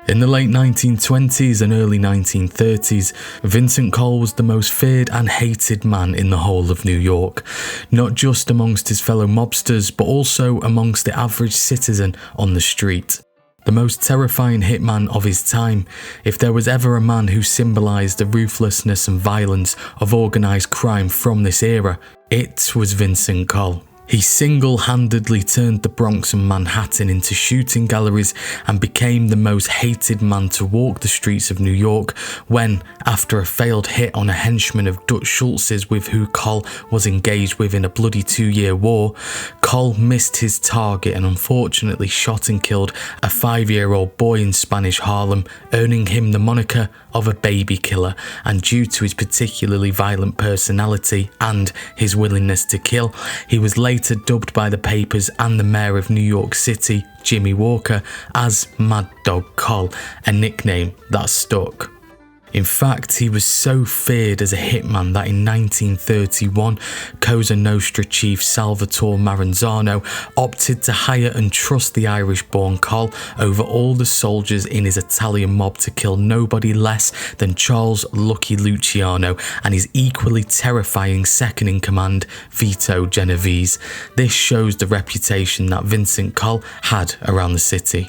In the late 1920s and early 1930s, Vincent COLL was the most feared and hated man in the whole of New York, not just amongst his fellow mobsters, but also amongst the average citizen on the street. The most terrifying hitman of his time. If there was ever a man who symbolised the ruthlessness and violence of organised crime from this era, it was Vincent COLL. He single-handedly turned the Bronx and Manhattan into shooting galleries and became the most hated man to walk the streets of New York when, after a failed hit on a henchman of Dutch Schultz's with who COLL was engaged with in a bloody 2-year war, COLL missed his target and unfortunately shot and killed a 5-year-old boy in Spanish Harlem, earning him the moniker of a baby killer, and due to his particularly violent personality and his willingness to kill, he was later dubbed by the papers and the mayor of New York City, Jimmy Walker, as Mad Dog COLL, a nickname that stuck. In fact, he was so feared as a hitman that in 1931, Cosa Nostra chief Salvatore Maranzano opted to hire and trust the Irish-born COLL over all the soldiers in his Italian mob to kill nobody less than Charles Lucky Luciano and his equally terrifying second-in-command, Vito Genovese. This shows the reputation that Vincent COLL had around the city.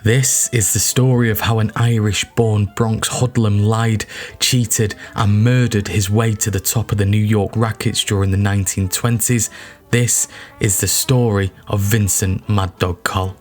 This is the story of how an Irish-born Bronx hoodlum lied, cheated and murdered his way to the top of the New York rackets during the 1920s. This is the story of Vincent Mad Dog COLL.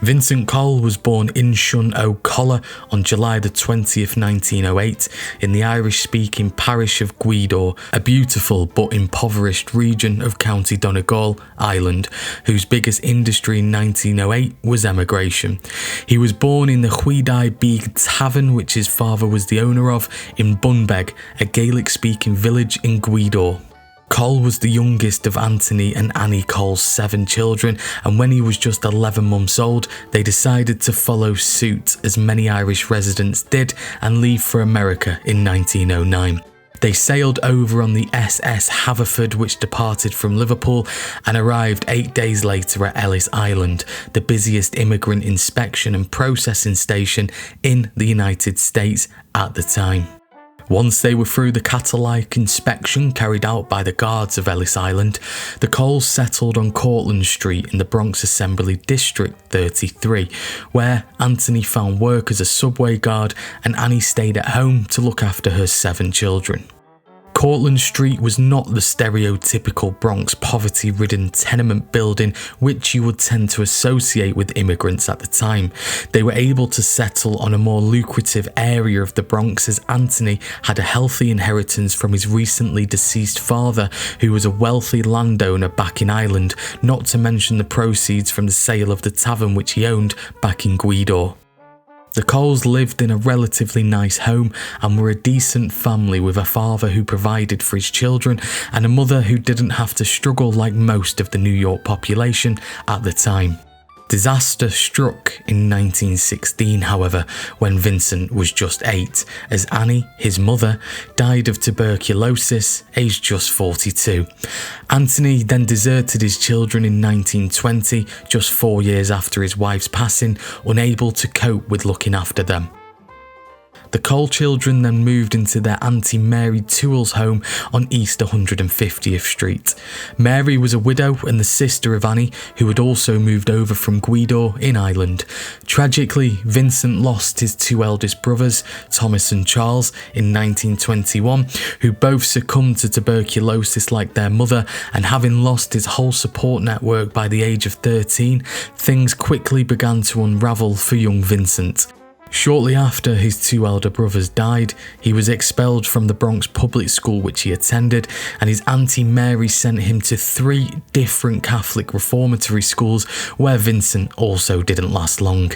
Vincent COLL was born in Shun O'Collar on July the 20th, 1908 in the Irish-speaking parish of Gweedore, a beautiful but impoverished region of County Donegal, Ireland, whose biggest industry in 1908 was emigration. He was born in the Huidai Beag Tavern, which his father was the owner of, in Bunbeg, a Gaelic-speaking village in Gweedore. COLL was the youngest of Anthony and Annie COLL's 7 children, and when he was just 11 months old, they decided to follow suit, as many Irish residents did, and leave for America in 1909. They sailed over on the SS Haverford, which departed from Liverpool, and arrived 8 days later at Ellis Island, the busiest immigrant inspection and processing station in the United States at the time. Once they were through the cattle-like inspection carried out by the guards of Ellis Island, the COLLs settled on Cortlandt Street in the Bronx Assembly District 33, where Anthony found work as a subway guard and Annie stayed at home to look after her 7 children. Cortlandt Street was not the stereotypical Bronx poverty-ridden tenement building which you would tend to associate with immigrants at the time. They were able to settle on a more lucrative area of the Bronx as Anthony had a healthy inheritance from his recently deceased father, who was a wealthy landowner back in Ireland, not to mention the proceeds from the sale of the tavern which he owned back in Gweedore. The COLLs lived in a relatively nice home and were a decent family, with a father who provided for his children and a mother who didn't have to struggle like most of the New York population at the time. Disaster struck in 1916, however, when Vincent was just 8, as Annie, his mother, died of tuberculosis, aged just 42. Anthony then deserted his children in 1920, just 4 years after his wife's passing, unable to cope with looking after them. The COLL children then moved into their Auntie Mary Toole's home on East 150th Street. Mary was a widow and the sister of Annie, who had also moved over from Gweedore in Ireland. Tragically, Vincent lost his 2 eldest brothers, Thomas and Charles, in 1921, who both succumbed to tuberculosis like their mother, and having lost his whole support network by the age of 13, things quickly began to unravel for young Vincent. Shortly after his 2 elder brothers died, he was expelled from the Bronx public school which he attended, and his Auntie Mary sent him to 3 different Catholic reformatory schools where Vincent also didn't last long.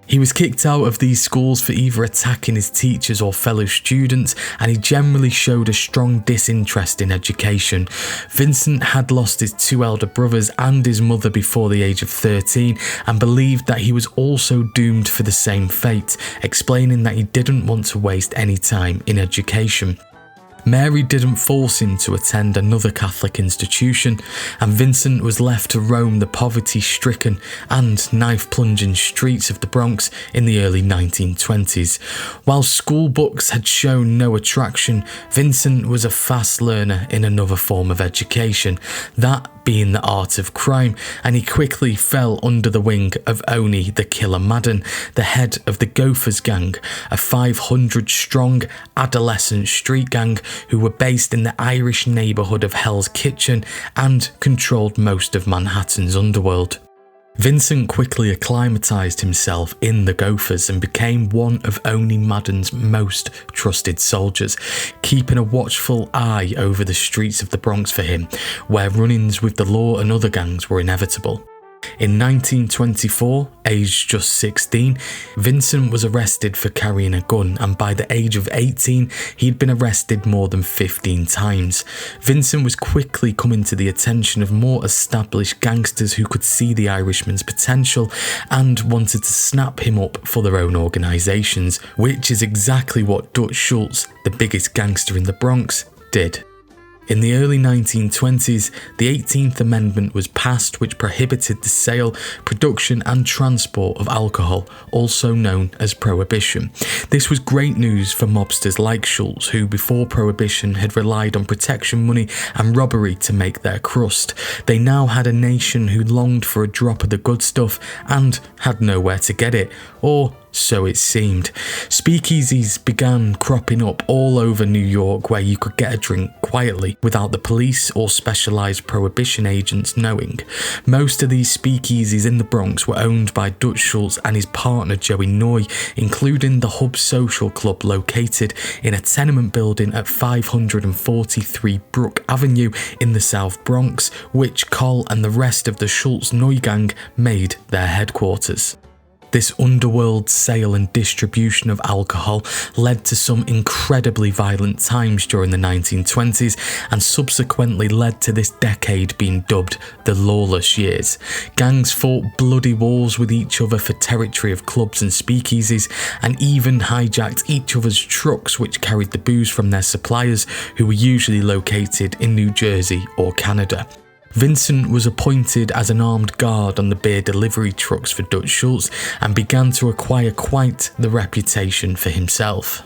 He was kicked out of these schools for either attacking his teachers or fellow students, and he generally showed a strong disinterest in education. Vincent had lost his 2 elder brothers and his mother before the age of 13 and believed that he was also doomed for the same fate, explaining that he didn't want to waste any time in education. Mary didn't force him to attend another Catholic institution, and Vincent was left to roam the poverty-stricken and knife-plunging streets of the Bronx in the early 1920s. While school books had shown no attraction, Vincent was a fast learner in another form of education, that being the art of crime, and he quickly fell under the wing of Oni the Killer Madden, the head of the Gophers Gang, a 500-strong adolescent street gang who were based in the Irish neighbourhood of Hell's Kitchen and controlled most of Manhattan's underworld. Vincent quickly acclimatised himself in the Gophers and became one of Oni Madden's most trusted soldiers, keeping a watchful eye over the streets of the Bronx for him, where run-ins with the law and other gangs were inevitable. In 1924, aged just 16, Vincent was arrested for carrying a gun, and by the age of 18, he'd been arrested more than 15 times. Vincent was quickly coming to the attention of more established gangsters who could see the Irishman's potential and wanted to snap him up for their own organisations, which is exactly what Dutch Schultz, the biggest gangster in the Bronx, did. In the early 1920s, the 18th Amendment was passed, which prohibited the sale, production and transport of alcohol, also known as Prohibition. This was great news for mobsters like Schultz, who before Prohibition had relied on protection money and robbery to make their crust. They now had a nation who longed for a drop of the good stuff and had nowhere to get it, or so it seemed. Speakeasies began cropping up all over New York where you could get a drink quietly without the police or specialised prohibition agents knowing. Most of these speakeasies in the Bronx were owned by Dutch Schultz and his partner Joey Noy, including the Hub Social Club located in a tenement building at 543 Brook Avenue in the South Bronx, which COLL and the rest of the Schultz-Noy gang made their headquarters. This underworld sale and distribution of alcohol led to some incredibly violent times during the 1920s and subsequently led to this decade being dubbed the lawless years. Gangs fought bloody wars with each other for territory of clubs and speakeasies, and even hijacked each other's trucks which carried the booze from their suppliers, who were usually located in New Jersey or Canada. Vincent was appointed as an armed guard on the beer delivery trucks for Dutch Schultz and began to acquire quite the reputation for himself.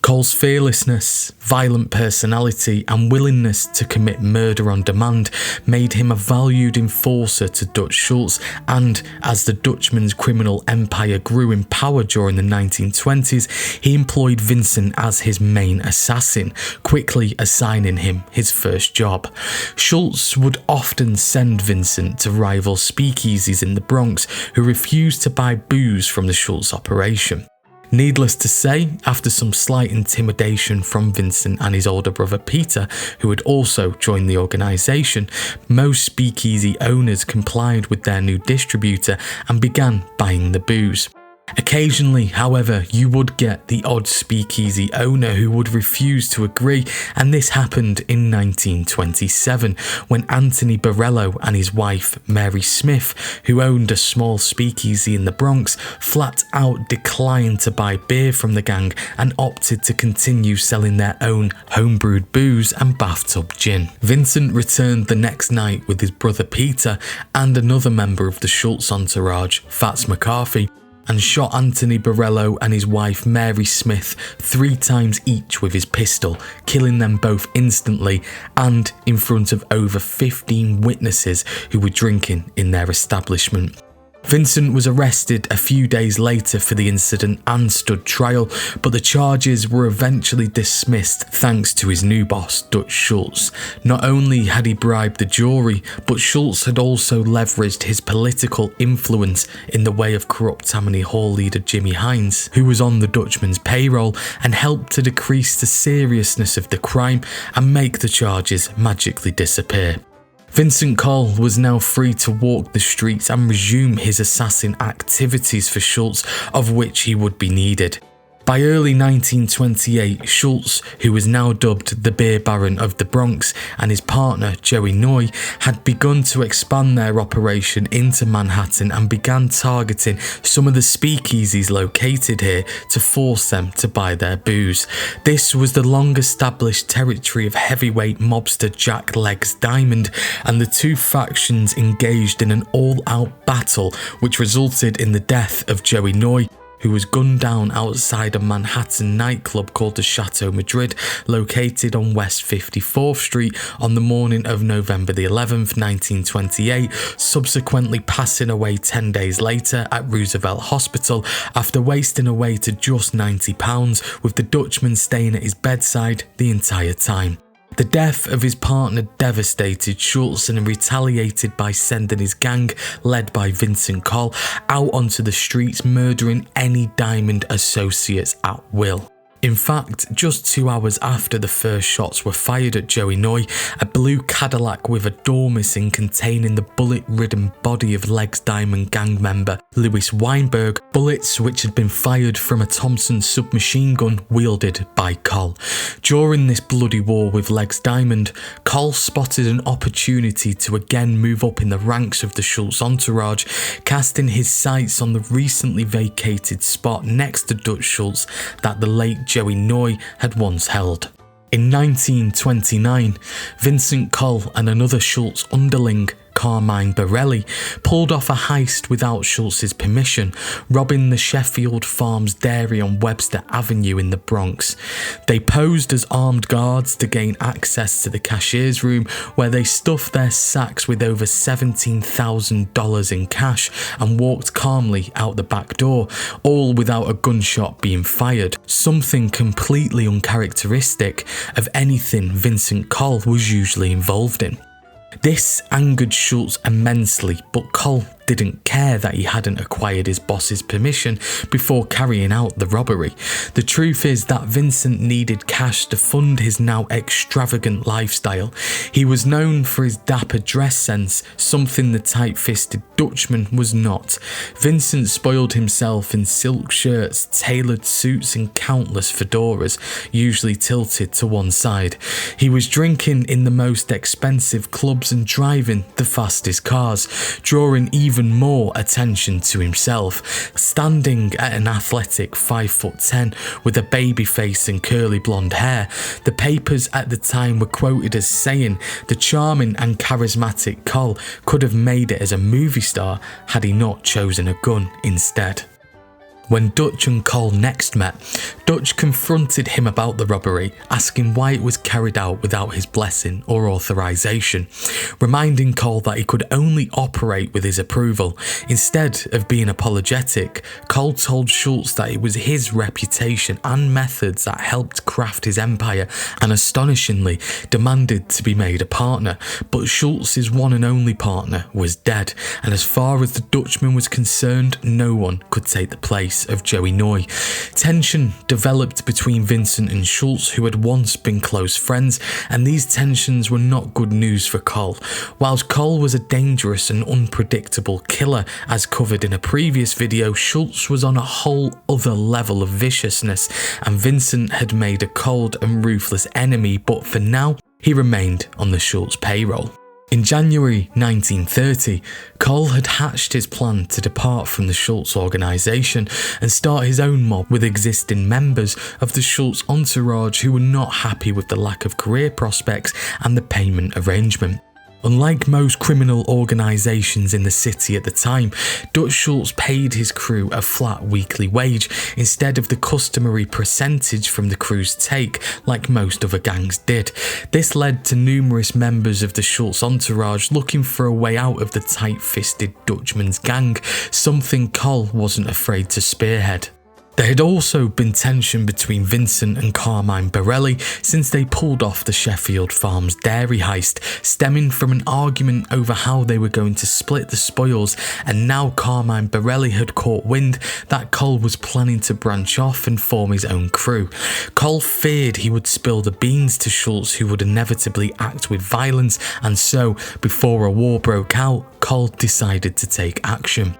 COLL's fearlessness, violent personality and willingness to commit murder on demand made him a valued enforcer to Dutch Schultz, and as the Dutchman's criminal empire grew in power during the 1920s, he employed Vincent as his main assassin, quickly assigning him his first job. Schultz would often send Vincent to rival speakeasies in the Bronx who refused to buy booze from the Schultz operation. Needless to say, after some slight intimidation from Vincent and his older brother Peter, who had also joined the organisation, most speakeasy owners complied with their new distributor and began buying the booze. Occasionally, however, you would get the odd speakeasy owner who would refuse to agree, and this happened in 1927 when Anthony Borello and his wife Mary Smith, who owned a small speakeasy in the Bronx, flat out declined to buy beer from the gang and opted to continue selling their own homebrewed booze and bathtub gin. Vincent returned the next night with his brother Peter and another member of the Schultz entourage, Fats McCarthy, and shot Anthony Borello and his wife Mary Smith 3 times each with his pistol, killing them both instantly and in front of over 15 witnesses who were drinking in their establishment. Vincent was arrested a few days later for the incident and stood trial, but the charges were eventually dismissed thanks to his new boss, Dutch Schultz. Not only had he bribed the jury, but Schultz had also leveraged his political influence in the way of corrupt Tammany Hall leader Jimmy Hines, who was on the Dutchman's payroll, and helped to decrease the seriousness of the crime and make the charges magically disappear. Vincent COLL was now free to walk the streets and resume his assassin activities for Schultz, of which he would be needed. By early 1928, Schultz, who was now dubbed the Beer Baron of the Bronx, and his partner, Joey Noy, had begun to expand their operation into Manhattan and began targeting some of the speakeasies located here to force them to buy their booze. This was the long-established territory of heavyweight mobster Jack Legs Diamond, and the two factions engaged in an all-out battle which resulted in the death of Joey Noy, who was gunned down outside a Manhattan nightclub called the Chateau Madrid, located on West 54th Street on the morning of November the 11th, 1928, subsequently passing away 10 days later at Roosevelt Hospital after wasting away to just £90, with the Dutchman staying at his bedside the entire time. The death of his partner devastated Schultz and retaliated by sending his gang, led by Vincent COLL, out onto the streets, murdering any Diamond associates at will. In fact, just 2 hours after the first shots were fired at Joey Noy, a blue Cadillac with a door missing containing the bullet-ridden body of Legs Diamond gang member Louis Weinberg, bullets which had been fired from a Thompson submachine gun wielded by COLL. During this bloody war with Legs Diamond, COLL spotted an opportunity to again move up in the ranks of the Schultz entourage, casting his sights on the recently vacated spot next to Dutch Schultz that the late Joey Noy had once held. In 1929, Vincent COLL and another Schultz underling, Carmine Borelli, pulled off a heist without Schultz's permission, robbing the Sheffield Farms dairy on Webster Avenue in the Bronx. They posed as armed guards to gain access to the cashier's room, where they stuffed their sacks with over $17,000 in cash and walked calmly out the back door, all without a gunshot being fired, something completely uncharacteristic of anything Vincent COLL was usually involved in. This angered Schultz immensely, but COLL didn't care that he hadn't acquired his boss's permission before carrying out the robbery. The truth is that Vincent needed cash to fund his now extravagant lifestyle. He was known for his dapper dress sense, something the tight-fisted Dutchman was not. Vincent spoiled himself in silk shirts, tailored suits and countless fedoras, usually tilted to one side. He was drinking in the most expensive clubs and driving the fastest cars, drawing even more attention to himself. Standing at an athletic 5'10" with a baby face and curly blonde hair, the papers at the time were quoted as saying the charming and charismatic COLL could have made it as a movie star had he not chosen a gun instead. When Dutch and COLL next met, Dutch confronted him about the robbery, asking why it was carried out without his blessing or authorization, reminding COLL that he could only operate with his approval. Instead of being apologetic, COLL told Schultz that it was his reputation and methods that helped craft his empire, and astonishingly demanded to be made a partner. But Schultz's one and only partner was dead, and as far as the Dutchman was concerned, no one could take the place of Joey Noy. Tension developed between Vincent and Schultz, who had once been close friends, and these tensions were not good news for COLL. Whilst COLL was a dangerous and unpredictable killer, as covered in a previous video, Schultz was on a whole other level of viciousness, and Vincent had made a cold and ruthless enemy, but for now, he remained on the Schultz payroll. In January 1930, COLL had hatched his plan to depart from the Schultz organisation and start his own mob with existing members of the Schultz entourage who were not happy with the lack of career prospects and the payment arrangement. Unlike most criminal organisations in the city at the time, Dutch Schultz paid his crew a flat weekly wage instead of the customary percentage from the crew's take like most other gangs did. This led to numerous members of the Schultz entourage looking for a way out of the tight-fisted Dutchman's gang, something COLL wasn't afraid to spearhead. There had also been tension between Vincent and Carmine Borelli since they pulled off the Sheffield Farms dairy heist, stemming from an argument over how they were going to split the spoils, and now Carmine Borelli had caught wind that COLL was planning to branch off and form his own crew. COLL feared he would spill the beans to Schultz, who would inevitably act with violence, and so, before a war broke out, COLL decided to take action.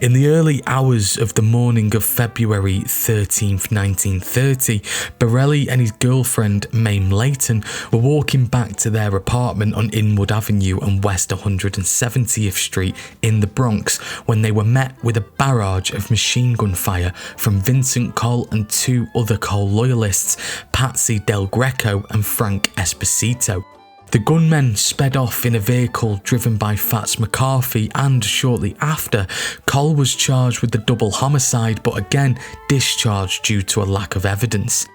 In the early hours of the morning of February 13th, 1930, Borelli and his girlfriend, Mame Layton, were walking back to their apartment on Inwood Avenue and West 170th Street in the Bronx when they were met with a barrage of machine gun fire from Vincent Coll and two other Coll loyalists, Patsy Del Greco and Frank Esposito. The gunmen sped off in a vehicle driven by Fats McCarthy, and shortly after, Coll was charged with the double homicide but again discharged due to a lack of evidence.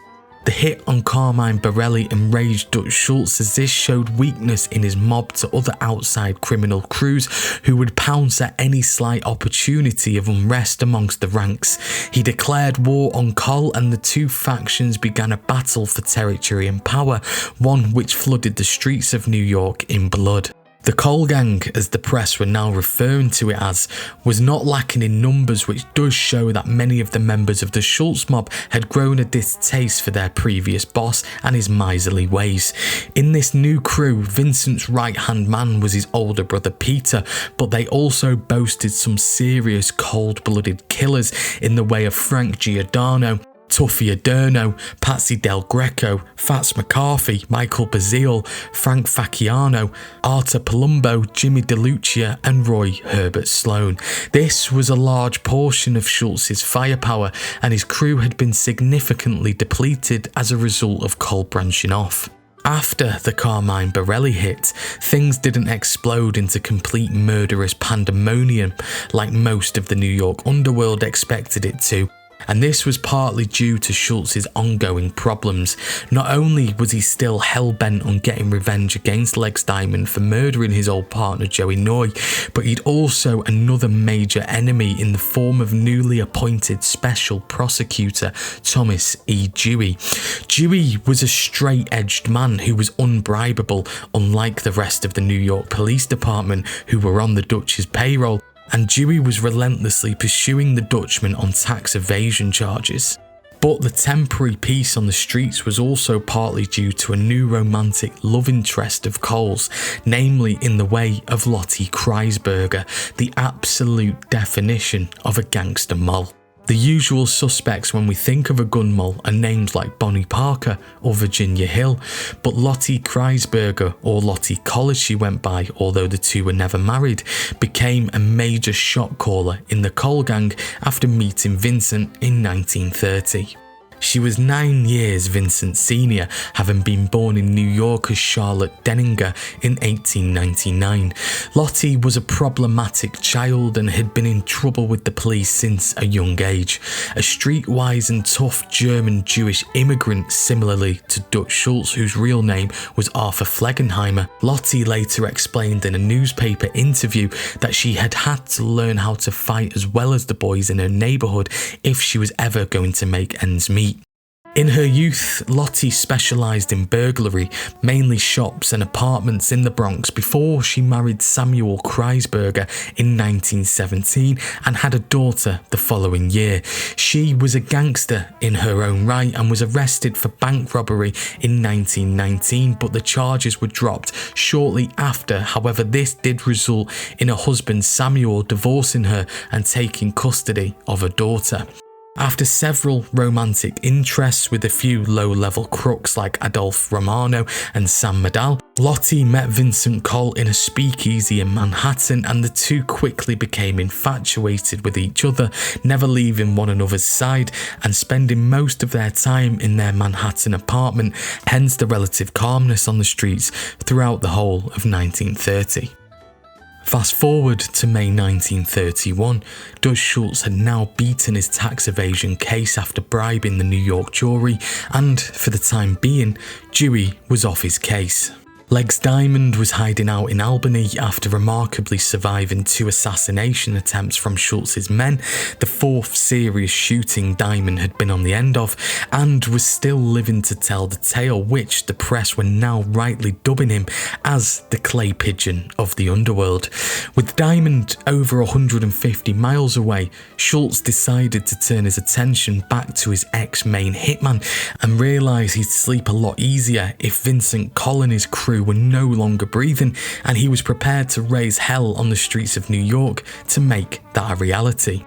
The hit on Carmine Borelli enraged Dutch Schultz, as this showed weakness in his mob to other outside criminal crews who would pounce at any slight opportunity of unrest amongst the ranks. He declared war on Coll and the two factions began a battle for territory and power, one which flooded the streets of New York in blood. The Coll gang, as the press were now referring to it as, was not lacking in numbers, which does show that many of the members of the Schultz mob had grown a distaste for their previous boss and his miserly ways. In this new crew, Vincent's right-hand man was his older brother Peter, but they also boasted some serious cold-blooded killers in the way of Frank Giordano, Tuffy Adorno, Patsy Del Greco, Fats McCarthy, Michael Bazile, Frank Facciano, Arthur Palumbo, Jimmy DeLucia and Roy Herbert Sloan. This was a large portion of Schultz's firepower, and his crew had been significantly depleted as a result of Coll branching off. After the Carmine Borelli hit, things didn't explode into complete murderous pandemonium like most of the New York underworld expected it to. And this was partly due to Schultz's ongoing problems. Not only was he still hell-bent on getting revenge against Legs Diamond for murdering his old partner Joey Noy, but he'd also another major enemy in the form of newly appointed special prosecutor Thomas E. Dewey. Dewey was a straight-edged man who was unbribable, unlike the rest of the New York Police Department who were on the Dutch's payroll, and Dewey was relentlessly pursuing the Dutchman on tax evasion charges. But the temporary peace on the streets was also partly due to a new romantic love interest of Coll's, namely in the way of Lottie Kreisberger, the absolute definition of a gangster moll. The usual suspects when we think of a gun moll are names like Bonnie Parker or Virginia Hill, but Lottie Kreisberger, or Lottie Coll as she went by, although the two were never married, became a major shot caller in the Coll gang after meeting Vincent in 1930. She was 9 years Vincent's senior, having been born in New York as Charlotte Denninger in 1899. Lottie was a problematic child and had been in trouble with the police since a young age. A streetwise and tough German Jewish immigrant, similarly to Dutch Schultz, whose real name was Arthur Flegenheimer, Lottie later explained in a newspaper interview that she had had to learn how to fight as well as the boys in her neighbourhood if she was ever going to make ends meet. In her youth, Lottie specialised in burglary, mainly shops and apartments in the Bronx, before she married Samuel Kreisberger in 1917 and had a daughter the following year. She was a gangster in her own right and was arrested for bank robbery in 1919, but the charges were dropped shortly after. However, this did result in her husband Samuel divorcing her and taking custody of her daughter. After several romantic interests with a few low-level crooks like Adolph Romano and Sam Medal, Lottie met Vincent Coll in a speakeasy in Manhattan, and the two quickly became infatuated with each other, never leaving one another's side and spending most of their time in their Manhattan apartment, hence the relative calmness on the streets throughout the whole of 1930. Fast forward to May 1931, Dutch Schultz had now beaten his tax evasion case after bribing the New York jury, and for the time being, Dewey was off his case. Legs Diamond was hiding out in Albany after remarkably surviving 2 assassination attempts from Schultz's men, the 4th serious shooting Diamond had been on the end of, and was still living to tell the tale, which the press were now rightly dubbing him as the clay pigeon of the underworld. With Diamond over 150 miles away, Schultz decided to turn his attention back to his ex-main hitman and realised he'd sleep a lot easier if Vincent Coll and his crew crew were no longer breathing, and he was prepared to raise hell on the streets of New York to make that a reality.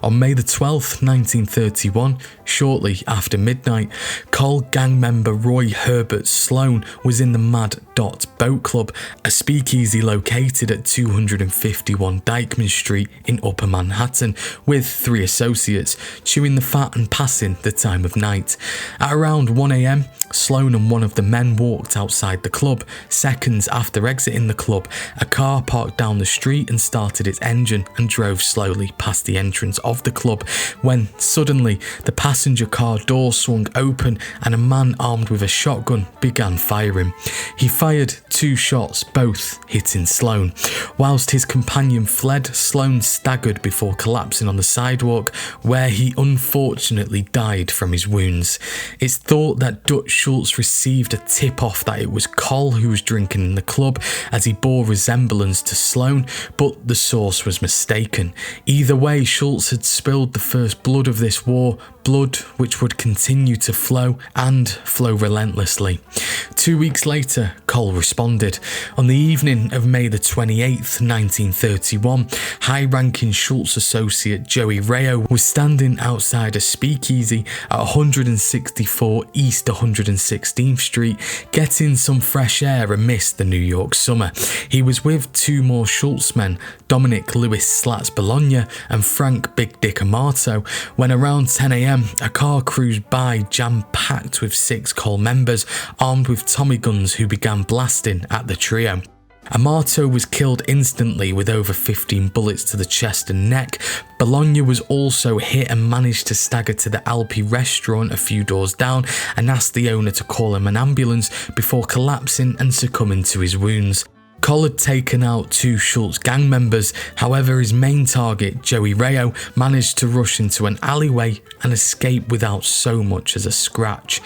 On May the 12th, 1931, shortly after midnight, COLL gang member Roy Herbert Sloan was in the Mad Dot Boat Club, a speakeasy located at 251 Dyckman Street in Upper Manhattan, with 3 associates, chewing the fat and passing the time of night. At around 1 AM, Sloan and one of the men walked outside the club. Seconds after exiting the club, a car parked down the street and started its engine and drove slowly past the entrance of the club, when suddenly the passenger car door swung open and a man armed with a shotgun began firing. He fired 2 shots, both hitting Sloan. Whilst his companion fled, Sloan staggered before collapsing on the sidewalk, where he unfortunately died from his wounds. It's thought that Dutch Schultz received a tip-off that it was COLL who was drinking in the club, as he bore resemblance to Sloan, but the source was mistaken. Either way, Schultz had spilled the first blood of this war, blood which would continue to flow and flow relentlessly. 2 weeks later, COLL responded. On the evening of May the 28th, 1931, high-ranking Schultz associate Joey Rayo was standing outside a speakeasy at 164 East 116th Street, getting some fresh air amidst the New York summer. He was with 2 more Schultz men, Dominic Lewis Slats Bologna and Frank Big Dick Amato, when around 10 AM a car cruised by jam-packed with 6 COLL members armed with Tommy guns who began blasting at the trio. Amato was killed instantly with over 15 bullets to the chest and neck. Bologna was also hit and managed to stagger to the LP restaurant a few doors down and asked the owner to call him an ambulance before collapsing and succumbing to his wounds. COLL had taken out 2 Schultz gang members, however his main target, Joey Rayo, managed to rush into an alleyway and escape without so much as a scratch.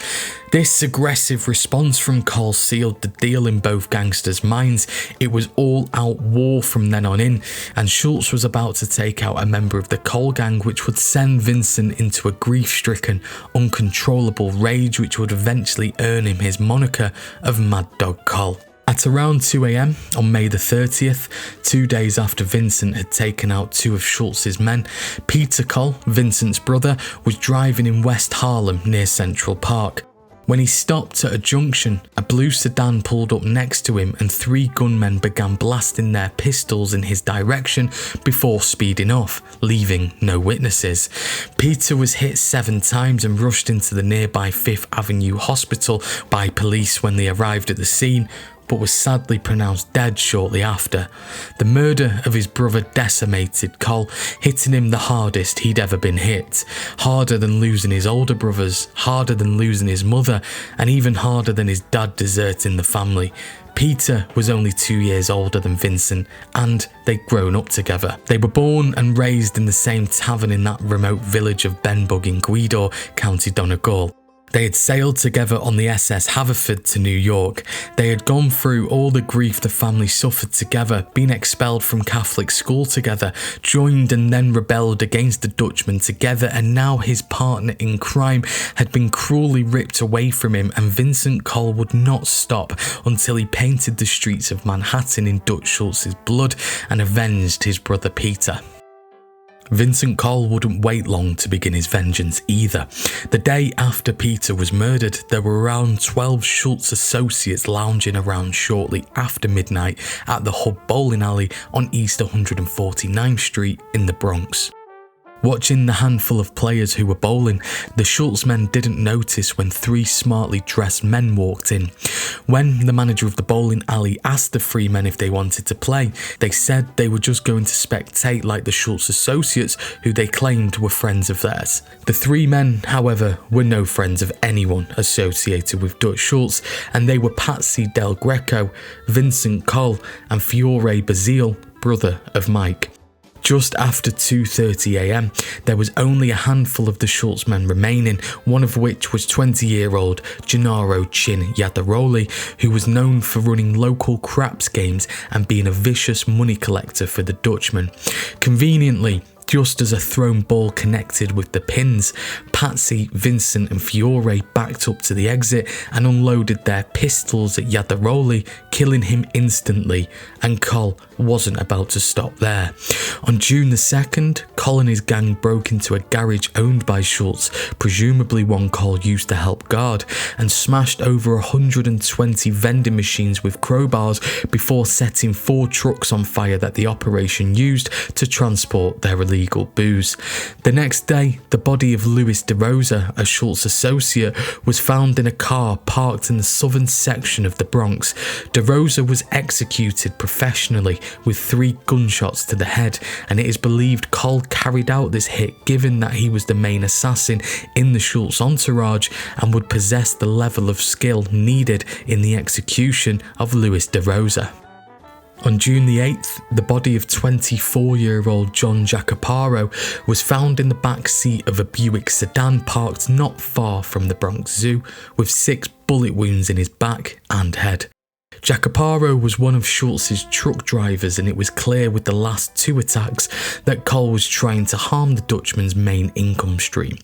This aggressive response from COLL sealed the deal in both gangsters' minds. It was all out war from then on in, and Schultz was about to take out a member of the COLL gang, which would send Vincent into a grief-stricken, uncontrollable rage which would eventually earn him his moniker of Mad Dog COLL. At around 2 AM on May the 30th, 2 days after Vincent had taken out 2 of Schultz's men, Peter COLL, Vincent's brother, was driving in West Harlem near Central Park. When he stopped at a junction, a blue sedan pulled up next to him and 3 gunmen began blasting their pistols in his direction before speeding off, leaving no witnesses. Peter was hit 7 times and rushed into the nearby 5th Avenue Hospital by police when they arrived at the scene, but was sadly pronounced dead shortly after. The murder of his brother decimated COLL, hitting him the hardest he'd ever been hit. Harder than losing his older brothers, harder than losing his mother, and even harder than his dad deserting the family. Peter was only 2 years older than Vincent, and they'd grown up together. They were born and raised in the same tavern in that remote village of Benbug in Gweedore, County Donegal. They had sailed together on the SS Haverford to New York. They had gone through all the grief the family suffered together, been expelled from Catholic school together, joined and then rebelled against the Dutchman together, and now his partner in crime had been cruelly ripped away from him, and Vincent COLL would not stop until he painted the streets of Manhattan in Dutch Schultz's blood and avenged his brother Peter. Vincent COLL wouldn't wait long to begin his vengeance either. The day after Peter was murdered, there were around 12 Schultz associates lounging around shortly after midnight at the Hub bowling alley on East 149th Street in the Bronx. Watching the handful of players who were bowling, the Schultz men didn't notice when 3 smartly dressed men walked in. When the manager of the bowling alley asked the 3 men if they wanted to play, they said they were just going to spectate like the Schultz associates, who they claimed were friends of theirs. The 3 men, however, were no friends of anyone associated with Dutch Schultz, and they were Patsy Del Greco, Vincent COLL, and Fiore Basile, brother of Mike. Just after 2:30 AM, there was only a handful of the Schultz men remaining, one of which was 20-year-old Gennaro Chin Yadaroli, who was known for running local craps games and being a vicious money collector for the Dutchman. Conveniently, Just as a thrown ball connected with the pins, Patsy, Vincent and Fiore backed up to the exit and unloaded their pistols at Yadaroli, killing him instantly, and COLL wasn't about to stop there. On June the 2nd, COLL and his gang broke into a garage owned by Schultz, presumably one COLL used to help guard, and smashed over 120 vending machines with crowbars before setting 4 trucks on fire that the operation used to transport their illegal booze. The next day, the body of Louis DeRosa, a Schultz associate, was found in a car parked in the southern section of the Bronx. DeRosa was executed professionally with 3 gunshots to the head, and it is believed COLL carried out this hit given that he was the main assassin in the Schultz entourage and would possess the level of skill needed in the execution of Louis DeRosa. On June the 8th, the body of 24-year-old John Jacoparo was found in the back seat of a Buick sedan parked not far from the Bronx Zoo, with 6 bullet wounds in his back and head. Jacoparo was one of Schultz's truck drivers, and it was clear with the last 2 attacks that COLL was trying to harm the Dutchman's main income stream.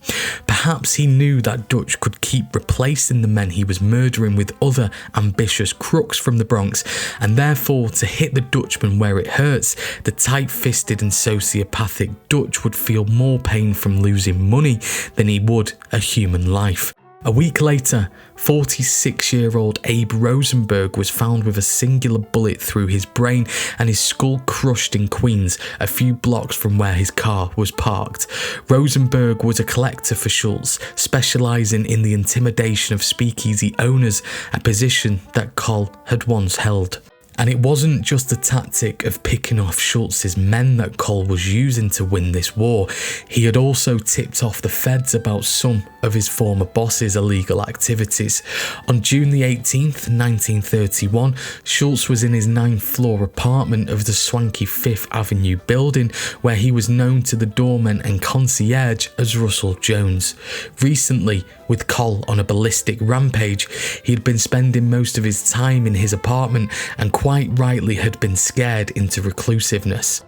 Perhaps he knew that Dutch could keep replacing the men he was murdering with other ambitious crooks from the Bronx, and therefore to hit the Dutchman where it hurts, the tight-fisted and sociopathic Dutch would feel more pain from losing money than he would a human life. A week later, 46-year-old Abe Rosenberg was found with a singular bullet through his brain and his skull crushed in Queens, a few blocks from where his car was parked. Rosenberg was a collector for Schultz, specialising in the intimidation of speakeasy owners, a position that COLL had once held. And it wasn't just the tactic of picking off Schultz's men that COLL was using to win this war. He had also tipped off the feds about some of his former boss's illegal activities. On June the 18th, 1931, Schultz was in his 9th floor apartment of the swanky 5th Avenue building, where he was known to the doorman and concierge as Russell Jones. Recently, with COLL on a ballistic rampage, he had been spending most of his time in his apartment and quite rightly had been scared into reclusiveness.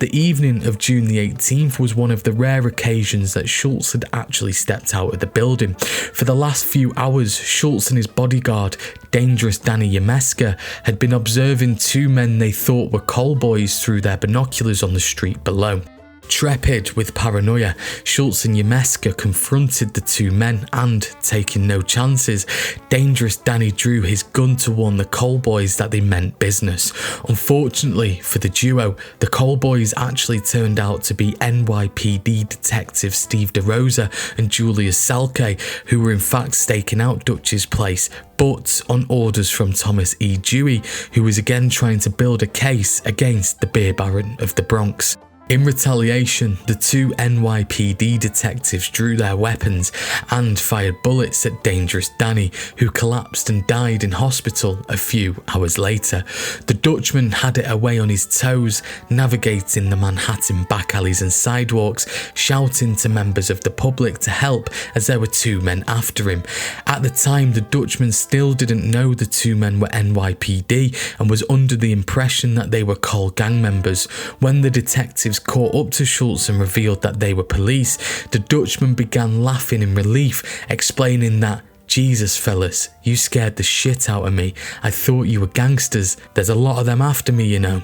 The evening of June the 18th was one of the rare occasions that Schultz had actually stepped out of the building. For the last few hours, Schultz and his bodyguard, Dangerous Danny Yemeska, had been observing 2 men they thought were COLL boys through their binoculars on the street below. Trepid with paranoia, Schultz and Yemeska confronted the 2 men and, taking no chances, Dangerous Danny drew his gun to warn the COLL boys that they meant business. Unfortunately for the duo, the COLL boys actually turned out to be NYPD detectives Steve DeRosa and Julius Salke, who were in fact staking out Dutch's place, but on orders from Thomas E. Dewey, who was again trying to build a case against the beer baron of the Bronx. In retaliation, the 2 NYPD detectives drew their weapons and fired bullets at Dangerous Danny, who collapsed and died in hospital a few hours later. The Dutchman had it away on his toes, navigating the Manhattan back alleys and sidewalks, shouting to members of the public to help as there were 2 men after him. At the time, the Dutchman still didn't know the 2 men were NYPD and was under the impression that they were COLL gang members. When the detectives caught up to Schultz and revealed that they were police, the Dutchman began laughing in relief, explaining that, "Jesus fellas, you scared the shit out of me. I thought you were gangsters. There's a lot of them after me, you know."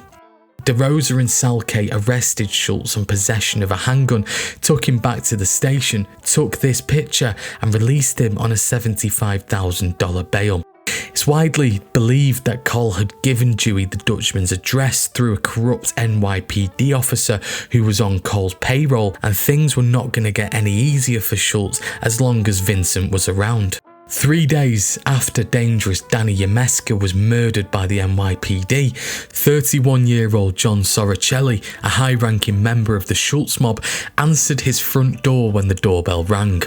DeRosa and Salke arrested Schultz on possession of a handgun, took him back to the station, took this picture and released him on a $75,000 bail. It's widely believed that COLL had given Dewey the Dutchman's address through a corrupt NYPD officer who was on COLL's payroll, and things were not going to get any easier for Schultz as long as Vincent was around. 3 days after Dangerous Danny Yemeska was murdered by the NYPD, 31-year-old John Sorocelli, a high-ranking member of the Schultz mob, answered his front door when the doorbell rang.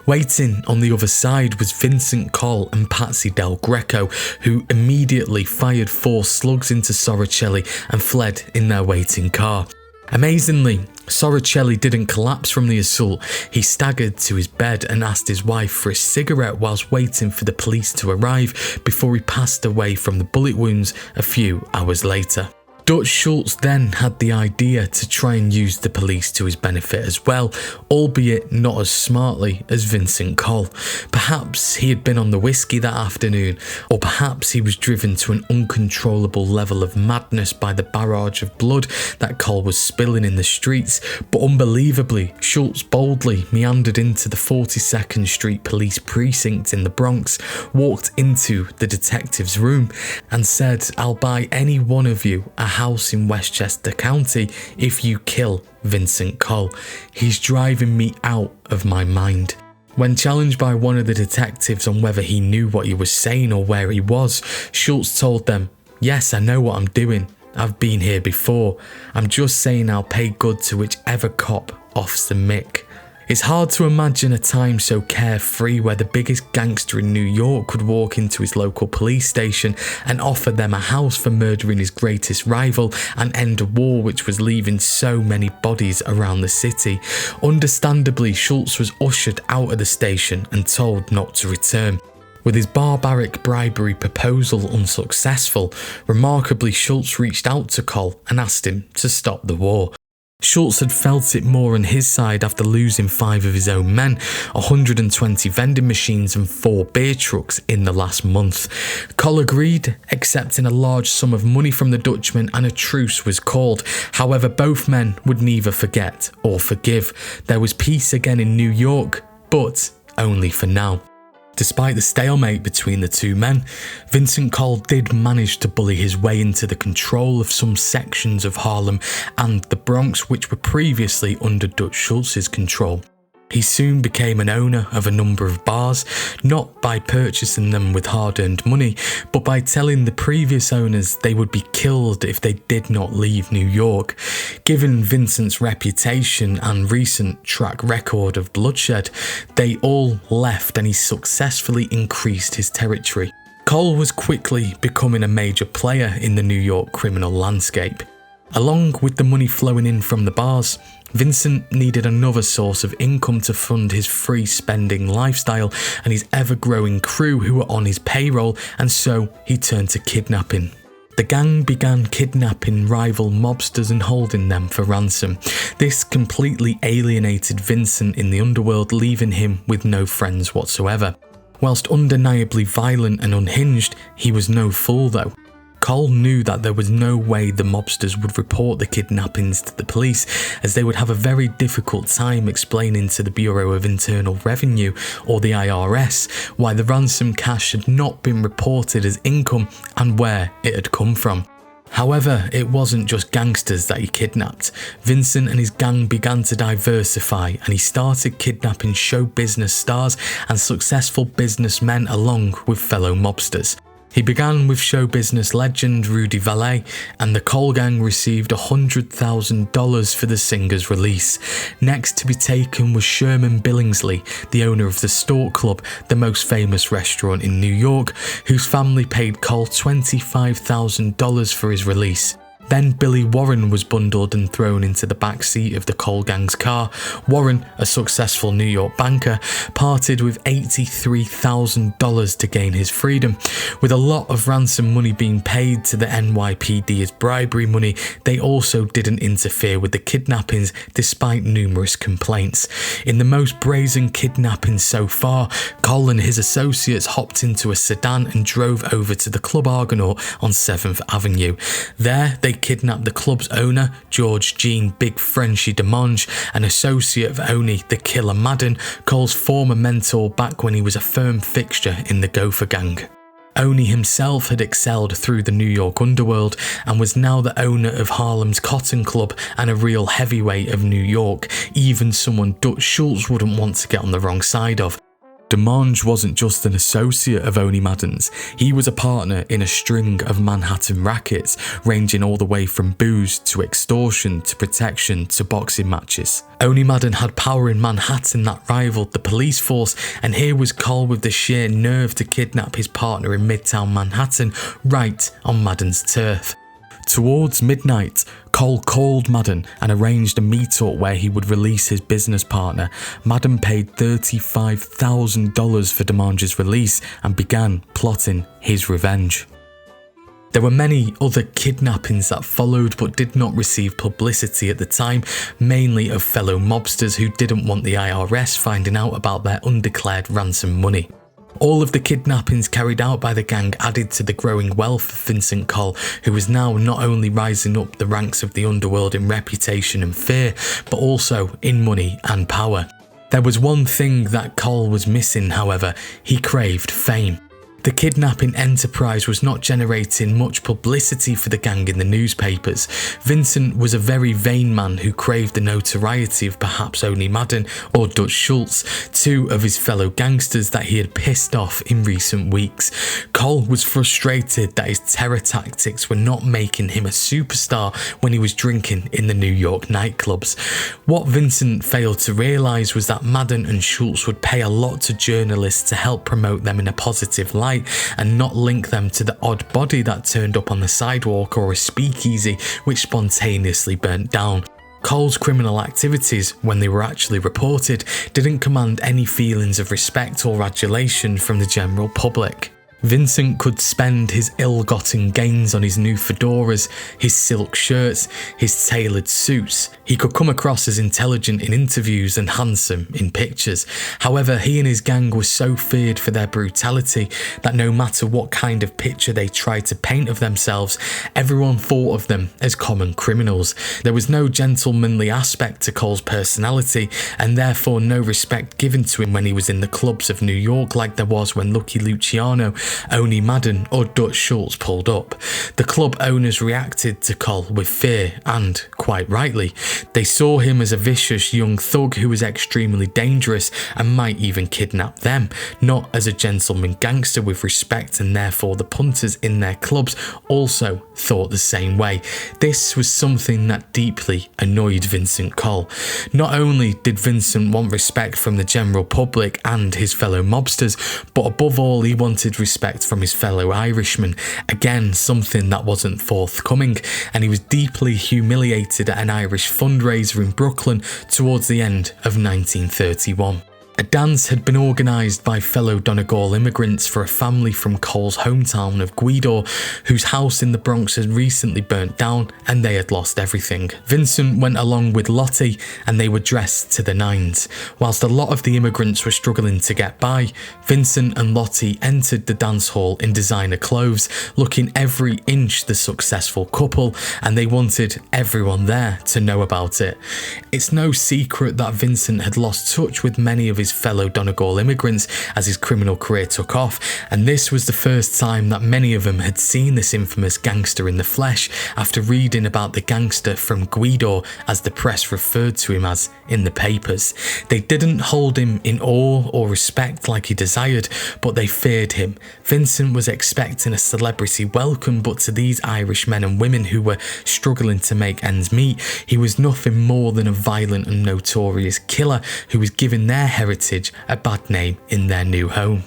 Waiting on the other side was Vincent COLL and Patsy Del Greco, who immediately fired 4 slugs into Sorocelli and fled in their waiting car. Amazingly, Sorocelli didn't collapse from the assault. He staggered to his bed and asked his wife for a cigarette whilst waiting for the police to arrive before he passed away from the bullet wounds a few hours later. Dutch Schultz then had the idea to try and use the police to his benefit as well, albeit not as smartly as Vincent COLL. Perhaps he had been on the whiskey that afternoon, or perhaps he was driven to an uncontrollable level of madness by the barrage of blood that COLL was spilling in the streets, but unbelievably, Schultz boldly meandered into the 42nd Street Police Precinct in the Bronx, walked into the detective's room and said, "I'll buy any one of you a house in Westchester County if you kill Vincent COLL. He's driving me out of my mind." When challenged by one of the detectives on whether he knew what he was saying or where he was, Schultz told them, "Yes, I know what I'm doing. I've been here before. I'm just saying I'll pay good to whichever cop offs the mick." It's hard to imagine a time so carefree where the biggest gangster in New York could walk into his local police station and offer them a house for murdering his greatest rival and end a war which was leaving so many bodies around the city. Understandably, Schultz was ushered out of the station and told not to return. With his barbaric bribery proposal unsuccessful, remarkably Schultz reached out to COLL and asked him to stop the war. Schultz had felt it more on his side after losing 5 of his own men, 120 vending machines and 4 beer trucks in the last month. COLL agreed, accepting a large sum of money from the Dutchman, and a truce was called. However, both men would neither forget or forgive. There was peace again in New York, but only for now. Despite the stalemate between the two men, Vincent COLL did manage to bully his way into the control of some sections of Harlem and the Bronx which were previously under Dutch Schultz's control. He soon became an owner of a number of bars, not by purchasing them with hard-earned money, but by telling the previous owners they would be killed if they did not leave New York. Given Vincent's reputation and recent track record of bloodshed, they all left and he successfully increased his territory. COLL was quickly becoming a major player in the New York criminal landscape. Along with the money flowing in from the bars, Vincent needed another source of income to fund his free spending lifestyle and his ever-growing crew who were on his payroll, and so he turned to kidnapping. The gang began kidnapping rival mobsters and holding them for ransom. This completely alienated Vincent in the underworld, leaving him with no friends whatsoever. Whilst undeniably violent and unhinged, he was no fool though. COLL knew that there was no way the mobsters would report the kidnappings to the police, as they would have a very difficult time explaining to the Bureau of Internal Revenue or the IRS why the ransom cash had not been reported as income and where it had come from. However, it wasn't just gangsters that he kidnapped. Vincent and his gang began to diversify, and he started kidnapping show business stars and successful businessmen along with fellow mobsters. He began with show business legend Rudy Vallee, and the COLL gang received $100,000 for the singer's release. Next to be taken was Sherman Billingsley, the owner of the Stork Club, the most famous restaurant in New York, whose family paid COLL $25,000 for his release. Then Billy Warren was bundled and thrown into the back seat of the COLL gang's car. Warren, a successful New York banker, parted with $83,000 to gain his freedom. With a lot of ransom money being paid to the NYPD as bribery money, they also didn't interfere with the kidnappings despite numerous complaints. In the most brazen kidnapping so far, COLL and his associates hopped into a sedan and drove over to the Club Argonaut on 7th Avenue. There, they kidnapped the club's owner, George Jean Big Frenchy DeMonge, an associate of Oni the Killer Madden, COLL's former mentor back when he was a firm fixture in the Gopher Gang. Oni himself had excelled through the New York underworld and was now the owner of Harlem's Cotton Club and a real heavyweight of New York, even someone Dutch Schultz wouldn't want to get on the wrong side of. DeMonge wasn't just an associate of Oni Madden's, he was a partner in a string of Manhattan rackets, ranging all the way from booze to extortion to protection to boxing matches. Oni Madden had power in Manhattan that rivaled the police force, and here was COLL with the sheer nerve to kidnap his partner in Midtown Manhattan, right on Madden's turf. Towards midnight, COLL called Madden and arranged a meet-up where he would release his business partner. Madden paid $35,000 for DeMonge's release and began plotting his revenge. There were many other kidnappings that followed but did not receive publicity at the time, mainly of fellow mobsters who didn't want the IRS finding out about their undeclared ransom money. All of the kidnappings carried out by the gang added to the growing wealth of Vincent COLL, who was now not only rising up the ranks of the underworld in reputation and fear, but also in money and power. There was one thing that COLL was missing, however: he craved fame. The kidnapping enterprise was not generating much publicity for the gang in the newspapers. Vincent was a very vain man who craved the notoriety of perhaps only Madden or Dutch Schultz, two of his fellow gangsters that he had pissed off in recent weeks. COLL was frustrated that his terror tactics were not making him a superstar when he was drinking in the New York nightclubs. What Vincent failed to realise was that Madden and Schultz would pay a lot to journalists to help promote them in a positive light, and not link them to the odd body that turned up on the sidewalk or a speakeasy which spontaneously burnt down. COLL's criminal activities, when they were actually reported, didn't command any feelings of respect or adulation from the general public. Vincent could spend his ill-gotten gains on his new fedoras, his silk shirts, his tailored suits. He could come across as intelligent in interviews and handsome in pictures. However, he and his gang were so feared for their brutality that no matter what kind of picture they tried to paint of themselves, everyone thought of them as common criminals. There was no gentlemanly aspect to COLL's personality, and therefore no respect given to him when he was in the clubs of New York like there was when Lucky Luciano, Oni Madden or Dutch Schultz pulled up. The club owners reacted to COLL with fear, and quite rightly. They saw him as a vicious young thug who was extremely dangerous and might even kidnap them, not as a gentleman gangster with respect, and therefore the punters in their clubs also thought the same way. This was something that deeply annoyed Vincent COLL. Not only did Vincent want respect from the general public and his fellow mobsters, but above all he wanted respect from his fellow Irishmen, again something that wasn't forthcoming, and he was deeply humiliated at an Irish fundraiser in Brooklyn towards the end of 1931. A dance had been organised by fellow Donegal immigrants for a family from COLL's hometown of Gweedore, whose house in the Bronx had recently burnt down and they had lost everything. Vincent went along with Lottie and they were dressed to the nines. Whilst a lot of the immigrants were struggling to get by, Vincent and Lottie entered the dance hall in designer clothes, looking every inch the successful couple, and they wanted everyone there to know about it. It's no secret that Vincent had lost touch with many of his fellow Donegal immigrants as his criminal career took off, and this was the first time that many of them had seen this infamous gangster in the flesh after reading about the gangster from Gweedore, as the press referred to him as in the papers. They didn't hold him in awe or respect like he desired, but they feared him. Vincent was expecting a celebrity welcome, but to these Irish men and women who were struggling to make ends meet, he was nothing more than a violent and notorious killer who was giving their heritage a bad name in their new home.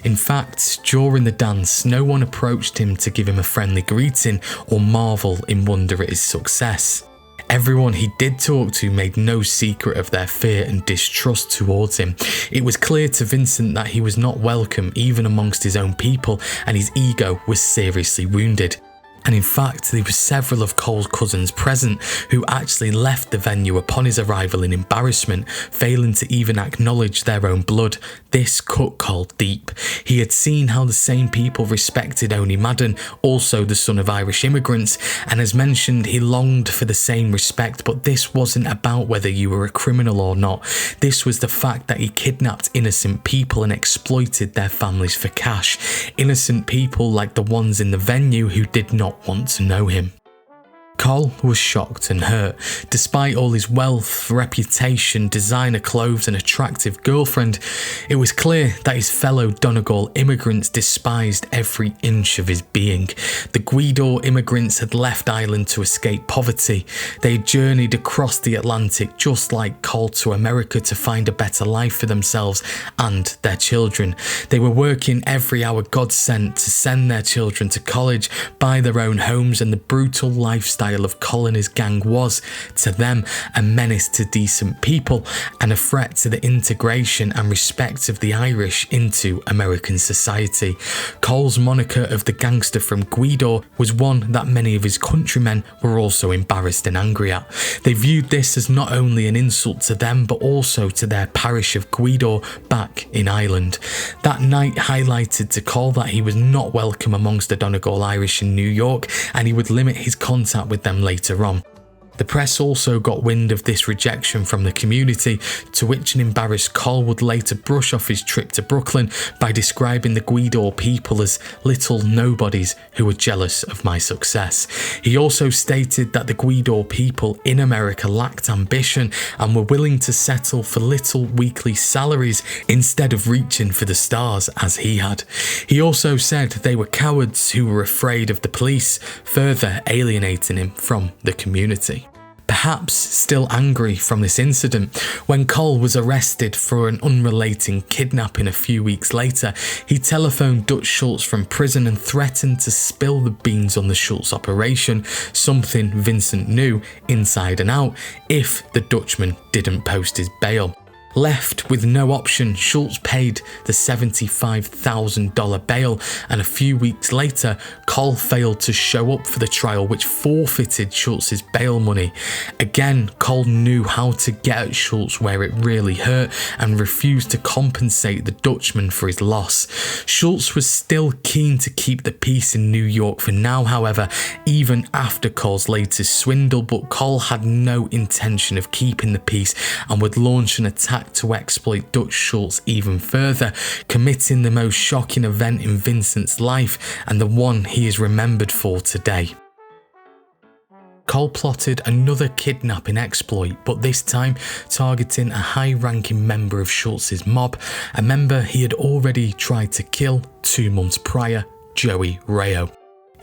In fact, during the dance, no one approached him to give him a friendly greeting or marvel in wonder at his success. Everyone he did talk to made no secret of their fear and distrust towards him. It was clear to Vincent that he was not welcome even amongst his own people, and his ego was seriously wounded. And in fact, there were several of COLL's cousins present who actually left the venue upon his arrival in embarrassment, failing to even acknowledge their own blood. This cut COLL deep. He had seen how the same people respected Oni Madden, also the son of Irish immigrants, and as mentioned, he longed for the same respect, but this wasn't about whether you were a criminal or not. This was the fact that he kidnapped innocent people and exploited their families for cash. Innocent people like the ones in the venue who did not want to know him. COLL was shocked and hurt. Despite all his wealth, reputation, designer clothes and attractive girlfriend, it was clear that his fellow Donegal immigrants despised every inch of his being. The Gweedore immigrants had left Ireland to escape poverty. They had journeyed across the Atlantic just like COLL to America to find a better life for themselves and their children. They were working every hour God sent to send their children to college, buy their own homes, and the brutal lifestyle betrayal of COLL and his gang was, to them, a menace to decent people and a threat to the integration and respect of the Irish into American society. COLL's moniker of the gangster from Gweedore was one that many of his countrymen were also embarrassed and angry at. They viewed this as not only an insult to them but also to their parish of Gweedore back in Ireland. That night highlighted to COLL that he was not welcome amongst the Donegal Irish in New York and he would limit his contact with them later on. The press also got wind of this rejection from the community, to which an embarrassed COLL would later brush off his trip to Brooklyn by describing the Gweedore people as little nobodies who were jealous of my success. He also stated that the Gweedore people in America lacked ambition and were willing to settle for little weekly salaries instead of reaching for the stars as he had. He also said they were cowards who were afraid of the police, further alienating him from the community. Perhaps still angry from this incident, when COLL was arrested for an unrelated kidnapping a few weeks later, he telephoned Dutch Schultz from prison and threatened to spill the beans on the Schultz operation, something Vincent knew inside and out, if the Dutchman didn't post his bail. Left with no option, Schultz paid the $75,000 bail, and a few weeks later, COLL failed to show up for the trial, which forfeited Schultz's bail money. Again, COLL knew how to get at Schultz where it really hurt and refused to compensate the Dutchman for his loss. Schultz was still keen to keep the peace in New York for now, however, even after COLL's latest swindle, but COLL had no intention of keeping the peace and would launch an attack to exploit Dutch Schultz even further, committing the most shocking event in Vincent's life and the one he is remembered for today. COLL plotted another kidnapping exploit, but this time targeting a high-ranking member of Schultz's mob, a member he had already tried to kill 2 months prior, Joey Rayo.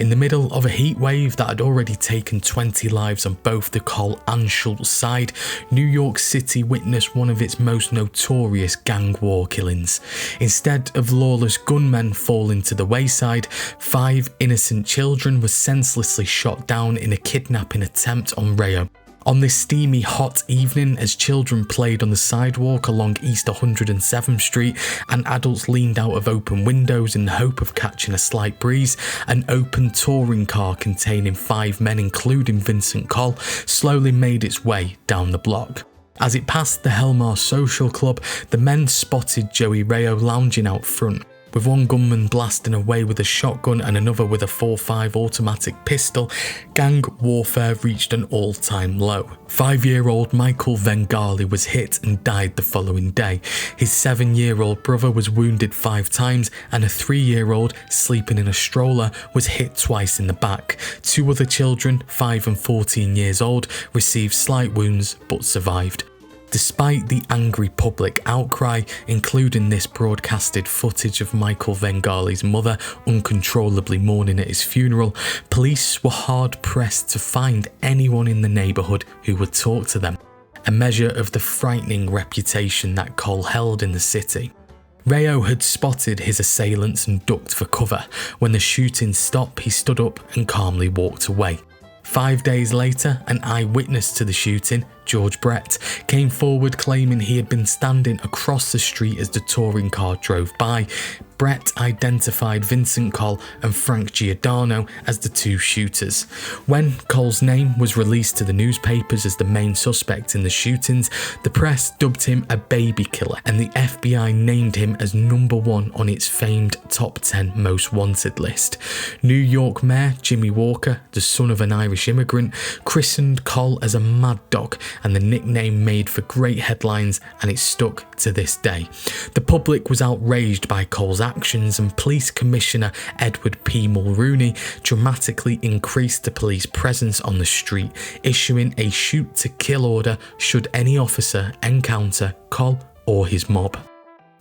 In the middle of a heatwave that had already taken 20 lives on both the COLL and Schultz side, New York City witnessed one of its most notorious gang war killings. Instead of lawless gunmen falling to the wayside, 5 innocent children were senselessly shot down in a kidnapping attempt on Rayo. On this steamy hot evening, as children played on the sidewalk along East 107th Street and adults leaned out of open windows in the hope of catching a slight breeze, an open touring car containing 5 men including Vincent COLL slowly made its way down the block. As it passed the Helmar Social Club, the men spotted Joey Rayo lounging out front, with one gunman blasting away with a shotgun and another with a 4.5 automatic pistol. Gang warfare reached an all-time low. 5-year-old Michael Vengali was hit and died the following day. His 7-year-old brother was wounded 5 times, and a 3-year-old sleeping in a stroller was hit twice in the back. 2 other children, 5 and 14 years old, received slight wounds but survived. Despite the angry public outcry, including this broadcasted footage of Michael Vengali's mother uncontrollably mourning at his funeral, police were hard-pressed to find anyone in the neighbourhood who would talk to them, a measure of the frightening reputation that COLL held in the city. Rayo had spotted his assailants and ducked for cover. When the shooting stopped, he stood up and calmly walked away. 5 days later, an eyewitness to the shooting, George Brett, came forward claiming he had been standing across the street as the touring car drove by. Brett identified Vincent COLL and Frank Giordano as the 2 shooters. When COLL's name was released to the newspapers as the main suspect in the shootings, the press dubbed him a baby killer, and the FBI named him as number 1 on its famed top 10 most wanted list. New York Mayor Jimmy Walker, the son of an Irish immigrant, christened COLL as a mad dog, and the nickname made for great headlines, and it stuck to this day. The public was outraged by COLL's actions, and Police Commissioner Edward P. Mulrooney dramatically increased the police presence on the street, issuing a shoot-to-kill order should any officer encounter COLL or his mob.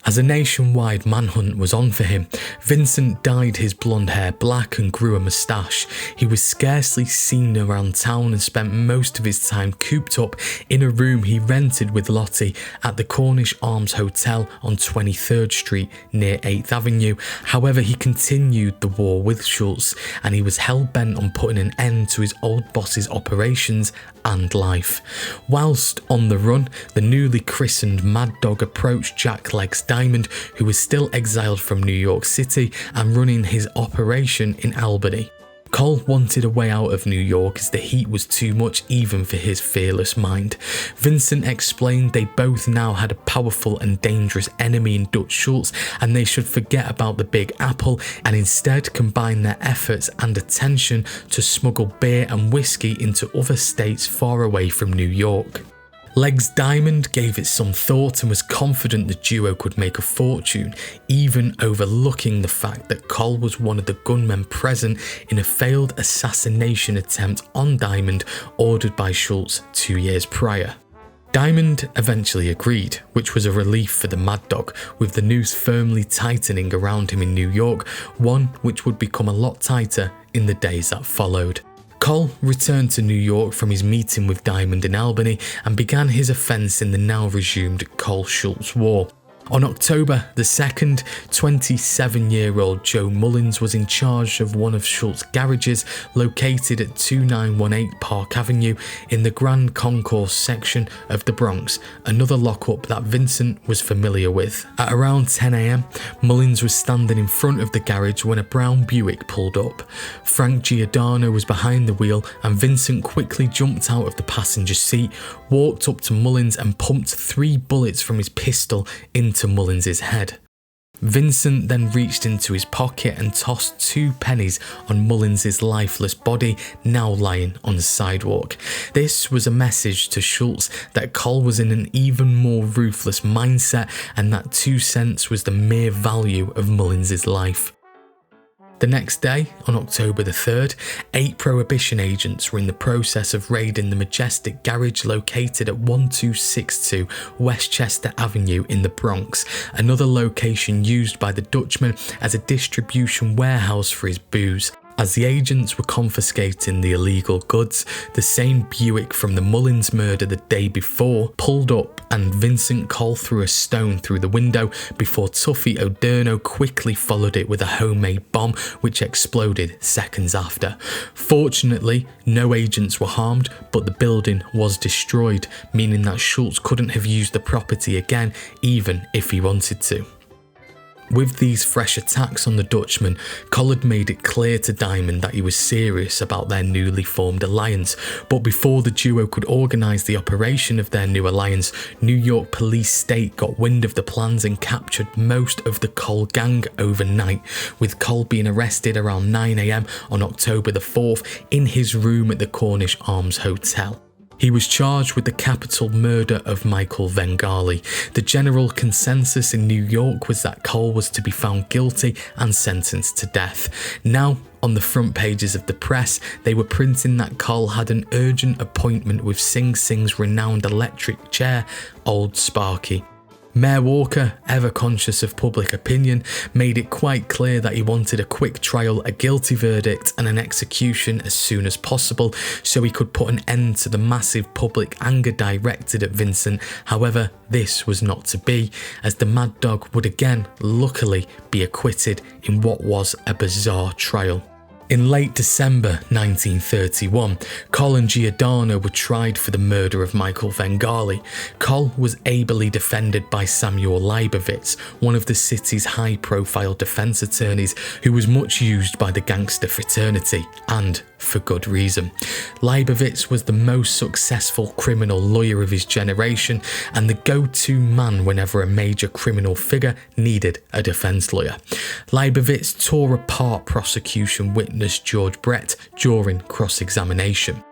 As a nationwide manhunt was on for him, Vincent dyed his blonde hair black and grew a moustache. He was scarcely seen around town and spent most of his time cooped up in a room he rented with Lottie at the Cornish Arms Hotel on 23rd Street near 8th Avenue. However, he continued the war with Schultz, and he was hell-bent on putting an end to his old boss's operations and life. Whilst on the run, the newly christened Mad Dog approached Jack Legs Diamond, who was still exiled from New York City and running his operation in Albany. COLL wanted a way out of New York as the heat was too much even for his fearless mind. Vincent explained they both now had a powerful and dangerous enemy in Dutch Schultz, and they should forget about the Big Apple and instead combine their efforts and attention to smuggle beer and whiskey into other states far away from New York. Legs Diamond gave it some thought and was confident the duo could make a fortune, even overlooking the fact that COLL was one of the gunmen present in a failed assassination attempt on Diamond ordered by Schultz 2 years prior. Diamond eventually agreed, which was a relief for the Mad Dog, with the noose firmly tightening around him in New York, one which would become a lot tighter in the days that followed. COLL returned to New York from his meeting with Diamond in Albany and began his offence in the now resumed COLL-Schultz war. On October the 2nd, 27-year-old Joe Mullins was in charge of one of Schultz's garages located at 2918 Park Avenue in the Grand Concourse section of the Bronx, another lockup that Vincent was familiar with. At around 10 a.m, Mullins was standing in front of the garage when a brown Buick pulled up. Frank Giordano was behind the wheel, and Vincent quickly jumped out of the passenger seat, walked up to Mullins and pumped 3 bullets from his pistol into Mullins' head. Vincent then reached into his pocket and tossed 2 pennies on Mullins' lifeless body, now lying on the sidewalk. This was a message to Schultz that COLL was in an even more ruthless mindset, and that 2 cents was the mere value of Mullins' life. The next day, on October the 3rd, 8 Prohibition agents were in the process of raiding the Majestic garage located at 1262 Westchester Avenue in the Bronx, another location used by the Dutchman as a distribution warehouse for his booze. As the agents were confiscating the illegal goods, the same Buick from the Mullins murder the day before pulled up, and Vincent COLL threw a stone through the window before Tuffy O'Derno quickly followed it with a homemade bomb which exploded seconds after. Fortunately, no agents were harmed, but the building was destroyed, meaning that Schultz couldn't have used the property again even if he wanted to. With these fresh attacks on the Dutchman, COLL had made it clear to Diamond that he was serious about their newly formed alliance, but before the duo could organise the operation of their new alliance, New York Police State got wind of the plans and captured most of the COLL gang overnight, with COLL being arrested around 9 a.m. on October the 4th in his room at the Cornish Arms Hotel. He was charged with the capital murder of Michael Vengali. The general consensus in New York was that COLL was to be found guilty and sentenced to death. Now, on the front pages of the press, they were printing that COLL had an urgent appointment with Sing Sing's renowned electric chair, Old Sparky. Mayor Walker, ever conscious of public opinion, made it quite clear that he wanted a quick trial, a guilty verdict and an execution as soon as possible so he could put an end to the massive public anger directed at Vincent. However, this was not to be, as the Mad Dog would again, luckily, be acquitted in what was a bizarre trial. In late December 1931, COLL and Giordano were tried for the murder of Michael Vengali. COLL was ably defended by Samuel Leibovitz, one of the city's high-profile defence attorneys who was much used by the gangster fraternity, and for good reason. Leibovitz was the most successful criminal lawyer of his generation and the go-to man whenever a major criminal figure needed a defence lawyer. Leibovitz tore apart prosecution witness George Brett during cross-examination.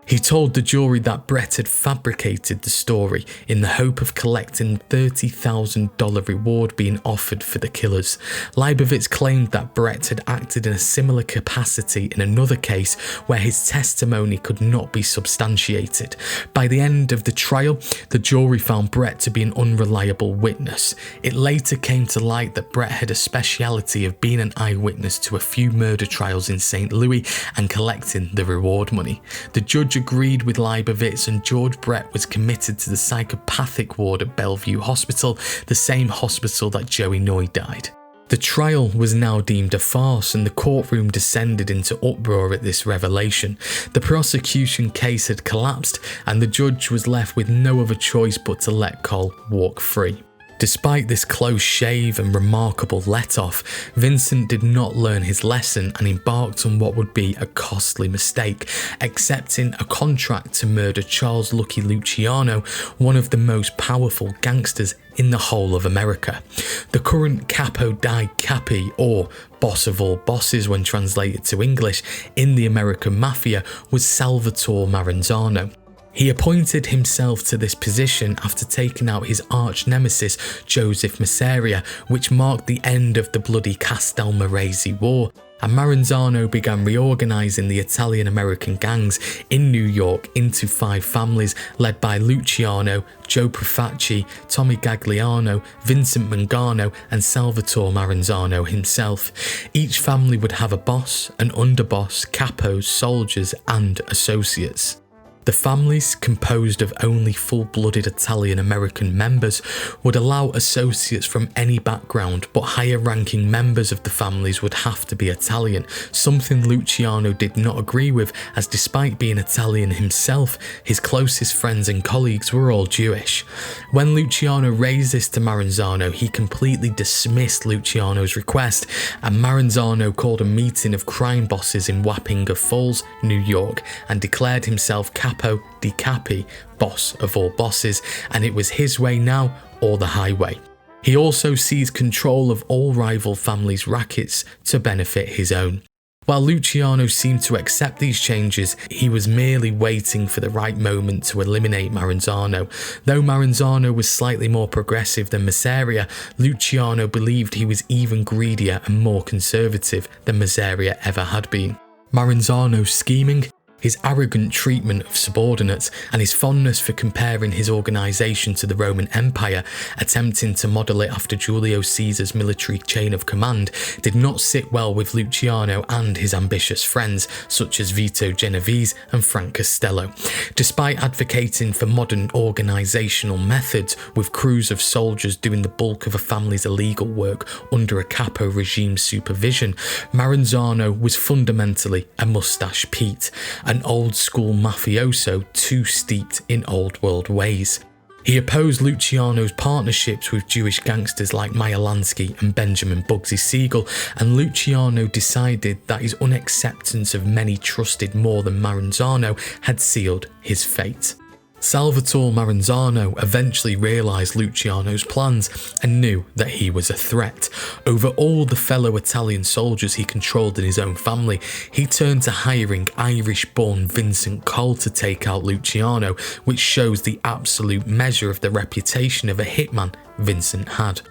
He told the jury that Brett had fabricated the story in the hope of collecting $30,000 reward being offered for the killers. Leibovitz claimed that Brett had acted in a similar capacity in another case where his testimony could not be substantiated. By the end of the trial, the jury found Brett to be an unreliable witness. It later came to light that Brett had a speciality of being an eyewitness to a few murder trials in St. Louis and collecting the reward money. The judge agreed with Leibovitz, and George Brett was committed to the psychopathic ward at Bellevue Hospital, the same hospital that Joey Noy died. The trial was now deemed a farce, and the courtroom descended into uproar at this revelation. The prosecution case had collapsed, and the judge was left with no other choice but to let COLL walk free. Despite this close shave and remarkable let-off, Vincent did not learn his lesson and embarked on what would be a costly mistake, accepting a contract to murder Charles Lucky Luciano, one of the most powerful gangsters in the whole of America. The current capo dei capi, or boss of all bosses when translated to English, in the American Mafia was Salvatore Maranzano. He appointed himself to this position after taking out his arch-nemesis Joseph Masseria, which marked the end of the bloody Castelmarese War, and Maranzano began reorganising the Italian-American gangs in New York into 5 families led by Luciano, Joe Profaci, Tommy Gagliano, Vincent Mangano and Salvatore Maranzano himself. Each family would have a boss, an underboss, capos, soldiers and associates. The families, composed of only full-blooded Italian-American members, would allow associates from any background, but higher-ranking members of the families would have to be Italian, something Luciano did not agree with, as despite being Italian himself, his closest friends and colleagues were all Jewish. When Luciano raised this to Maranzano, he completely dismissed Luciano's request, and Maranzano called a meeting of crime bosses in Wappinger Falls, New York, and declared himself capo di capi, boss of all bosses, and it was his way now or the highway. He also seized control of all rival families' rackets to benefit his own. While Luciano seemed to accept these changes, he was merely waiting for the right moment to eliminate Maranzano. Though Maranzano was slightly more progressive than Masseria, Luciano believed he was even greedier and more conservative than Masseria ever had been. Maranzano's scheming, his arrogant treatment of subordinates, and his fondness for comparing his organisation to the Roman Empire, attempting to model it after Julio Caesar's military chain of command, did not sit well with Luciano and his ambitious friends, such as Vito Genovese and Frank Costello. Despite advocating for modern organisational methods, with crews of soldiers doing the bulk of a family's illegal work under a capo regime's supervision, Maranzano was fundamentally a moustache Pete, an old-school mafioso too steeped in old-world ways. He opposed Luciano's partnerships with Jewish gangsters like Meyer Lansky and Benjamin Bugsy Siegel, and Luciano decided that his unacceptance of many trusted more than Maranzano had sealed his fate. Salvatore Maranzano eventually realised Luciano's plans and knew that he was a threat. Over all the fellow Italian soldiers he controlled in his own family, he turned to hiring Irish-born Vincent COLL to take out Luciano, which shows the absolute measure of the reputation of a hitman Vincent had.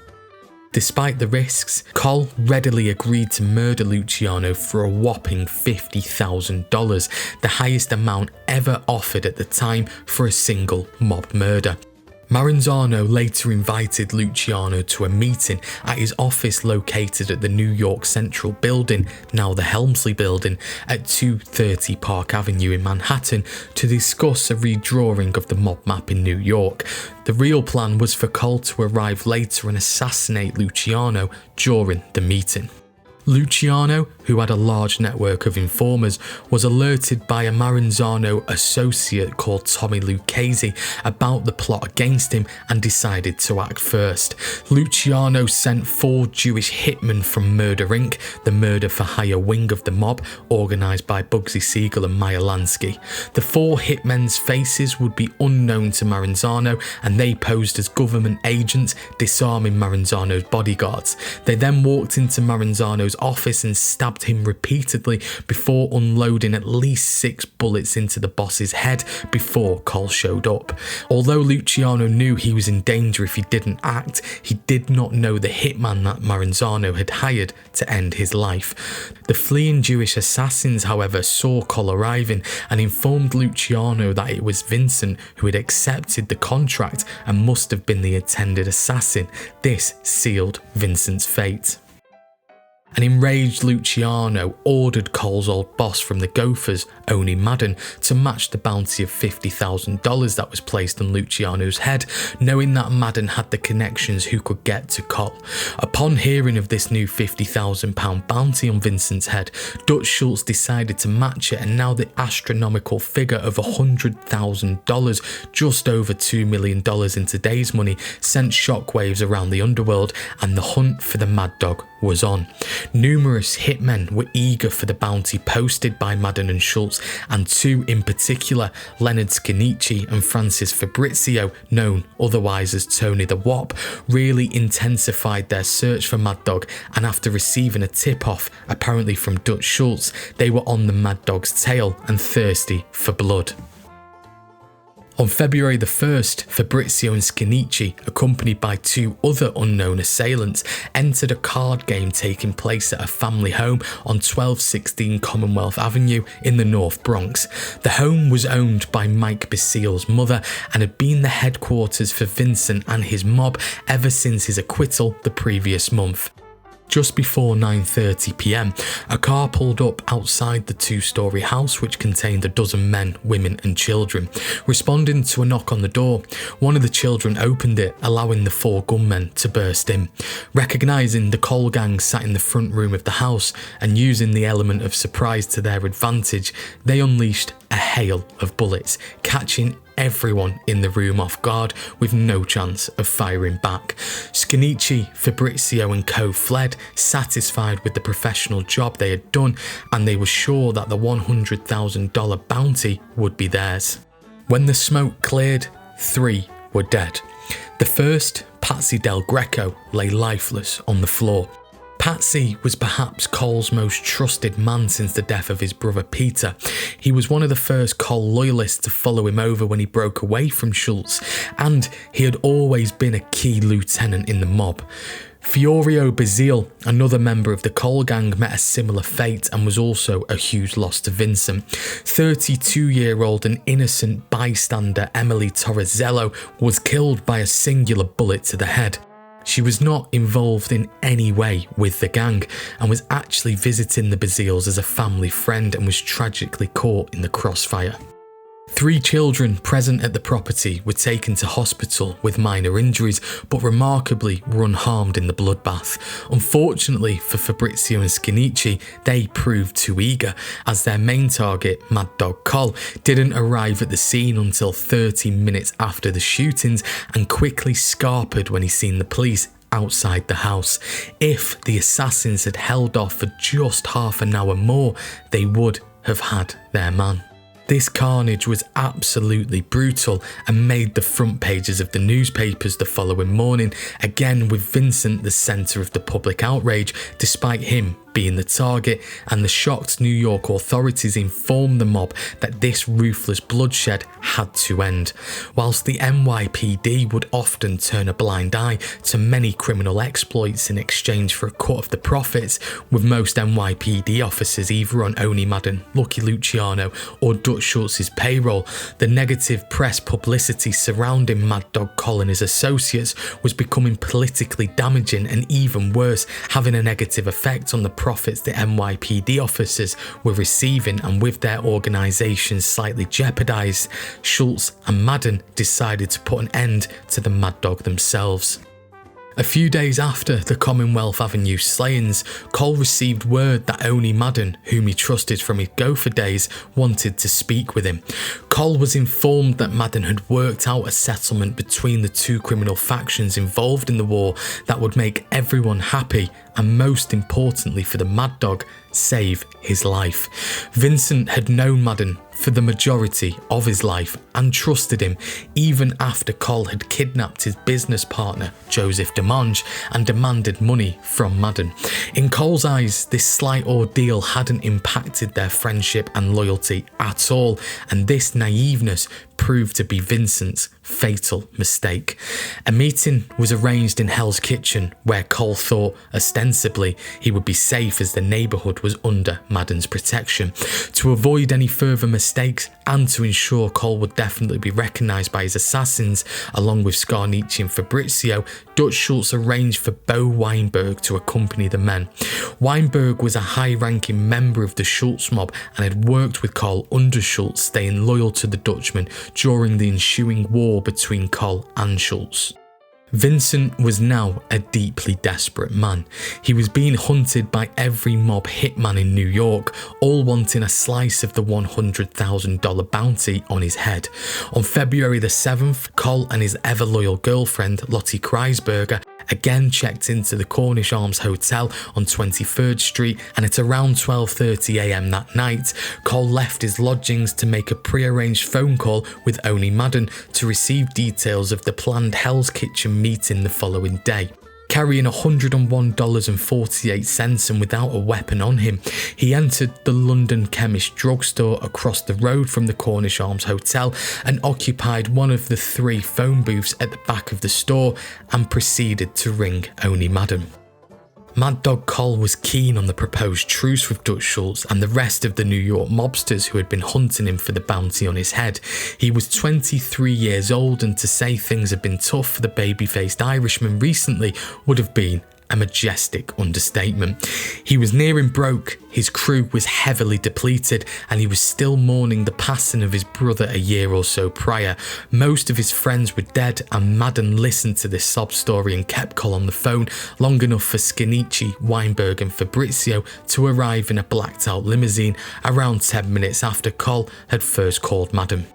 Despite the risks, COLL readily agreed to murder Luciano for a whopping $50,000, the highest amount ever offered at the time for a single mob murder. Maranzano later invited Luciano to a meeting at his office located at the New York Central Building, now the Helmsley Building, at 230 Park Avenue in Manhattan to discuss a redrawing of the mob map in New York. The real plan was for COLL to arrive later and assassinate Luciano during the meeting. Luciano, who had a large network of informers, was alerted by a Maranzano associate called Tommy Lucchese about the plot against him and decided to act first. Luciano sent 4 Jewish hitmen from Murder Inc., the murder-for-hire wing of the mob, organised by Bugsy Siegel and Meyer Lansky. The 4 hitmen's faces would be unknown to Maranzano, and they posed as government agents, disarming Maranzano's bodyguards. They then walked into Maranzano's office and stabbed him repeatedly before unloading at least 6 bullets into the boss's head before COLL showed up. Although Luciano knew he was in danger if he didn't act, he did not know the hitman that Maranzano had hired to end his life. The fleeing Jewish assassins, however, saw COLL arriving and informed Luciano that it was Vincent who had accepted the contract and must have been the intended assassin. This sealed Vincent's fate. An enraged Luciano ordered COLL's old boss from the Gophers, Oni Madden, to match the bounty of $50,000 that was placed on Luciano's head, knowing that Madden had the connections who could get to COLL. Upon hearing of this new £50,000 bounty on Vincent's head, Dutch Schultz decided to match it, and now the astronomical figure of $100,000, just over $2 million in today's money, sent shockwaves around the underworld, and the hunt for the Mad Dog was on. Numerous hitmen were eager for the bounty posted by Madden and Schultz, and 2 in particular, Leonard Scanici and Francis Fabrizio, known otherwise as Tony the Wop, really intensified their search for Mad Dog, and after receiving a tip-off, apparently from Dutch Schultz, they were on the Mad Dog's tail and thirsty for blood. On February the 1st, Fabrizio and Scanici, accompanied by 2 other unknown assailants, entered a card game taking place at a family home on 1216 Commonwealth Avenue in the North Bronx. The home was owned by Mike Basile's mother and had been the headquarters for Vincent and his mob ever since his acquittal the previous month. Just before 9:30 p.m, a car pulled up outside the 2-storey house which contained a dozen men, women and children. Responding to a knock on the door, one of the children opened it, allowing the 4 gunmen to burst in. Recognising the COLL gang sat in the front room of the house and using the element of surprise to their advantage, they unleashed a hail of bullets, catching everyone in the room off guard with no chance of firing back. Scanici, Fabrizio and co fled, satisfied with the professional job they had done, and they were sure that the $100,000 bounty would be theirs. When the smoke cleared, 3 were dead. The first, Patsy Del Greco, lay lifeless on the floor. Patsy was perhaps COLL's most trusted man since the death of his brother Peter. He was one of the first COLL loyalists to follow him over when he broke away from Schultz, and he had always been a key lieutenant in the mob. Fiorio Basile, another member of the COLL gang, met a similar fate and was also a huge loss to Vincent. 32-year-old and innocent bystander Emily Torrizello was killed by a singular bullet to the head. She was not involved in any way with the gang and was actually visiting the Basiles as a family friend and was tragically caught in the crossfire. 3 children present at the property were taken to hospital with minor injuries, but remarkably were unharmed in the bloodbath. Unfortunately for Fabrizio and Scanici, they proved too eager, as their main target, Mad Dog COLL, didn't arrive at the scene until 30 minutes after the shootings and quickly scarpered when he seen the police outside the house. If the assassins had held off for just half an hour more, they would have had their man. This carnage was absolutely brutal and made the front pages of the newspapers the following morning, again with Vincent the centre of the public outrage, despite him being the target, and the shocked New York authorities informed the mob that this ruthless bloodshed had to end. Whilst the NYPD would often turn a blind eye to many criminal exploits in exchange for a cut of the profits, with most NYPD officers either on Oni Madden, Lucky Luciano or Dutch Schultz's payroll, the negative press publicity surrounding Mad Dog COLL and his associates was becoming politically damaging and even worse, having a negative effect on the profits the NYPD officers were receiving, and with their organisations slightly jeopardised, Schultz and Madden decided to put an end to the Mad Dog themselves. A few days after the Commonwealth Avenue slayings, COLL received word that Oni Madden, whom he trusted from his Gopher days, wanted to speak with him. COLL was informed that Madden had worked out a settlement between the 2 criminal factions involved in the war that would make everyone happy and most importantly for the Mad Dog, save his life. Vincent had known Madden for the majority of his life and trusted him even after COLL had kidnapped his business partner Joseph Demange and demanded money from Madden. In COLL's eyes, this slight ordeal hadn't impacted their friendship and loyalty at all, and this naiveness proved to be Vincent's fatal mistake. A meeting was arranged in Hell's Kitchen where COLL thought ostensibly he would be safe as the neighbourhood was under Madden's protection. To avoid any further mistakes and to ensure COLL would definitely be recognised by his assassins along with Scarnici and Fabrizio, Dutch Schultz arranged for Bo Weinberg to accompany the men. Weinberg was a high-ranking member of the Schultz mob and had worked with COLL under Schultz, staying loyal to the Dutchman during the ensuing war between COLL and Schultz. Vincent was now a deeply desperate man. He was being hunted by every mob hitman in New York, all wanting a slice of the $100,000 bounty on his head. On February the 7th, COLL and his ever-loyal girlfriend, Lottie Kreisberger, again checked into the Cornish Arms Hotel on 23rd Street, and at around 12:30 AM that night, COLL left his lodgings to make a pre-arranged phone call with Oni Madden to receive details of the planned Hell's Kitchen meeting the following day. Carrying $101.48 and without a weapon on him, he entered the London Chemist drugstore across the road from the Cornish Arms Hotel and occupied one of the 3 phone booths at the back of the store and proceeded to ring Oni Madden. Mad Dog COLL was keen on the proposed truce with Dutch Schultz and the rest of the New York mobsters who had been hunting him for the bounty on his head. He was 23 years old, and to say things had been tough for the baby-faced Irishman recently would have been a majestic understatement. He was nearing broke, his crew was heavily depleted, and he was still mourning the passing of his brother a year or so prior. Most of his friends were dead, and Madden listened to this sob story and kept COLL on the phone long enough for Scarnici, Weinberg and Fabrizio to arrive in a blacked out limousine around 10 minutes after COLL had first called Madden.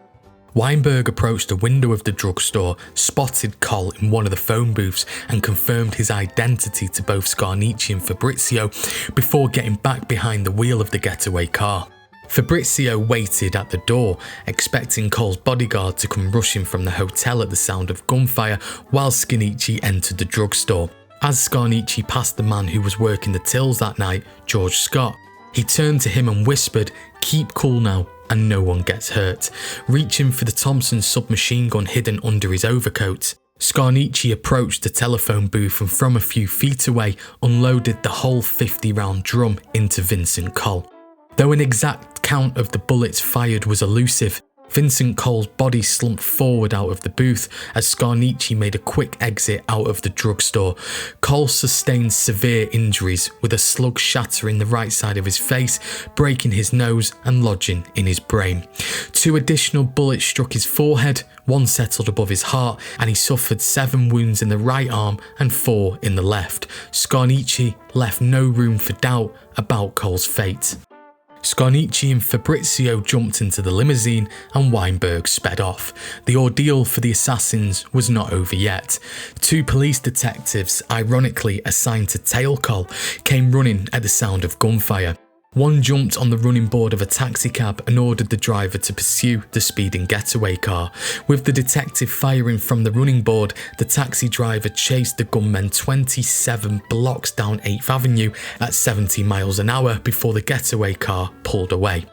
Weinberg approached the window of the drugstore, spotted COLL in one of the phone booths and confirmed his identity to both Scarnici and Fabrizio before getting back behind the wheel of the getaway car. Fabrizio waited at the door, expecting COLL's bodyguard to come rushing from the hotel at the sound of gunfire while Scarnici entered the drugstore. As Scarnici passed the man who was working the tills that night, George Scott, he turned to him and whispered, "Keep cool now and no one gets hurt," reaching for the Thompson submachine gun hidden under his overcoat. Scarnici approached the telephone booth and from a few feet away unloaded the whole 50-round drum into Vincent COLL. Though an exact count of the bullets fired was elusive, Vincent COLL's body slumped forward out of the booth as Scarnici made a quick exit out of the drugstore. COLL sustained severe injuries, with a slug shattering the right side of his face, breaking his nose and lodging in his brain. 2 additional bullets struck his forehead, 1 settled above his heart, and he suffered 7 wounds in the right arm and 4 in the left. Scarnici left no room for doubt about COLL's fate. Scarnici and Fabrizio jumped into the limousine and Weinberg sped off. The ordeal for the assassins was not over yet. 2 police detectives, ironically assigned to tail COLL, came running at the sound of gunfire. One jumped on the running board of a taxicab and ordered the driver to pursue the speeding getaway car. With the detective firing from the running board, the taxi driver chased the gunmen 27 blocks down 8th Avenue at 70 miles an hour before the getaway car pulled away.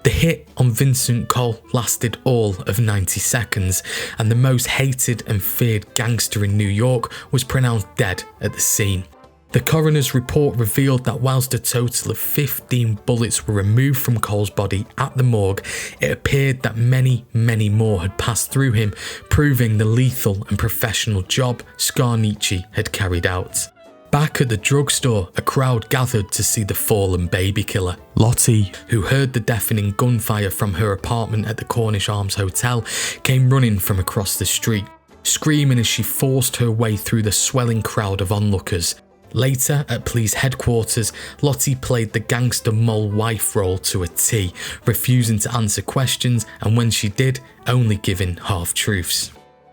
The hit on Vincent COLL lasted all of 90 seconds, and the most hated and feared gangster in New York was pronounced dead at the scene. The coroner's report revealed that whilst a total of 15 bullets were removed from COLL's body at the morgue, it appeared that many more had passed through him, proving the lethal and professional job Scarnici had carried out. Back at the drugstore, a crowd gathered to see the fallen baby killer. Lottie, who heard the deafening gunfire from her apartment at the Cornish Arms Hotel, came running from across the street, screaming as she forced her way through the swelling crowd of onlookers. Later, at police headquarters, Lottie played the gangster mole wife role to a T, refusing to answer questions and when she did, only giving half-truths.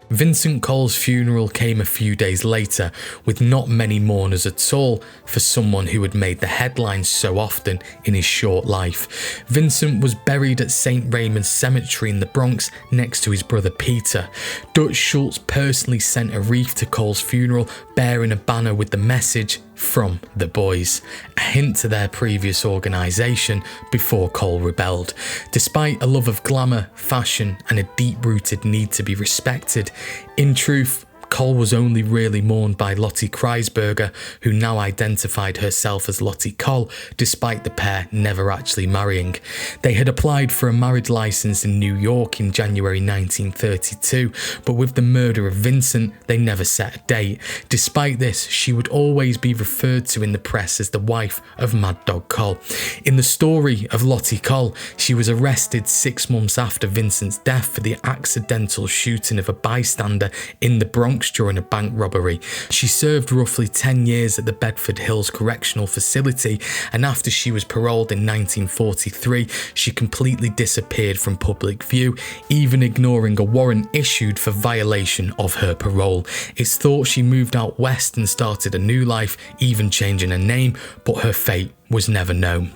Vincent Coll's funeral came a few days later, with not many mourners at all for someone who had made the headlines so often in his short life. Vincent was buried at St. Raymond's Cemetery in the Bronx next to his brother Peter. Dutch Schultz personally sent a wreath to Coll's funeral bearing a banner with the message, "From the boys," a hint to their previous organisation before Coll rebelled. Despite a love of glamour, fashion and a deep-rooted need to be respected, in truth, Coll was only really mourned by Lottie Kreisberger, who now identified herself as Lottie Coll, despite the pair never actually marrying. They had applied for a marriage licence in New York in January 1932, but with the murder of Vincent, they never set a date. Despite this, she would always be referred to in the press as the wife of Mad Dog Coll. In the story of Lottie Coll, she was arrested 6 months after Vincent's death for the accidental shooting of a bystander in the Bronx during a bank robbery. She served roughly 10 years at the Bedford Hills Correctional Facility, and after she was paroled in 1943, she completely disappeared from public view, even ignoring a warrant issued for violation of her parole. It's thought she moved out west and started a new life, even changing her name, but her fate was never known.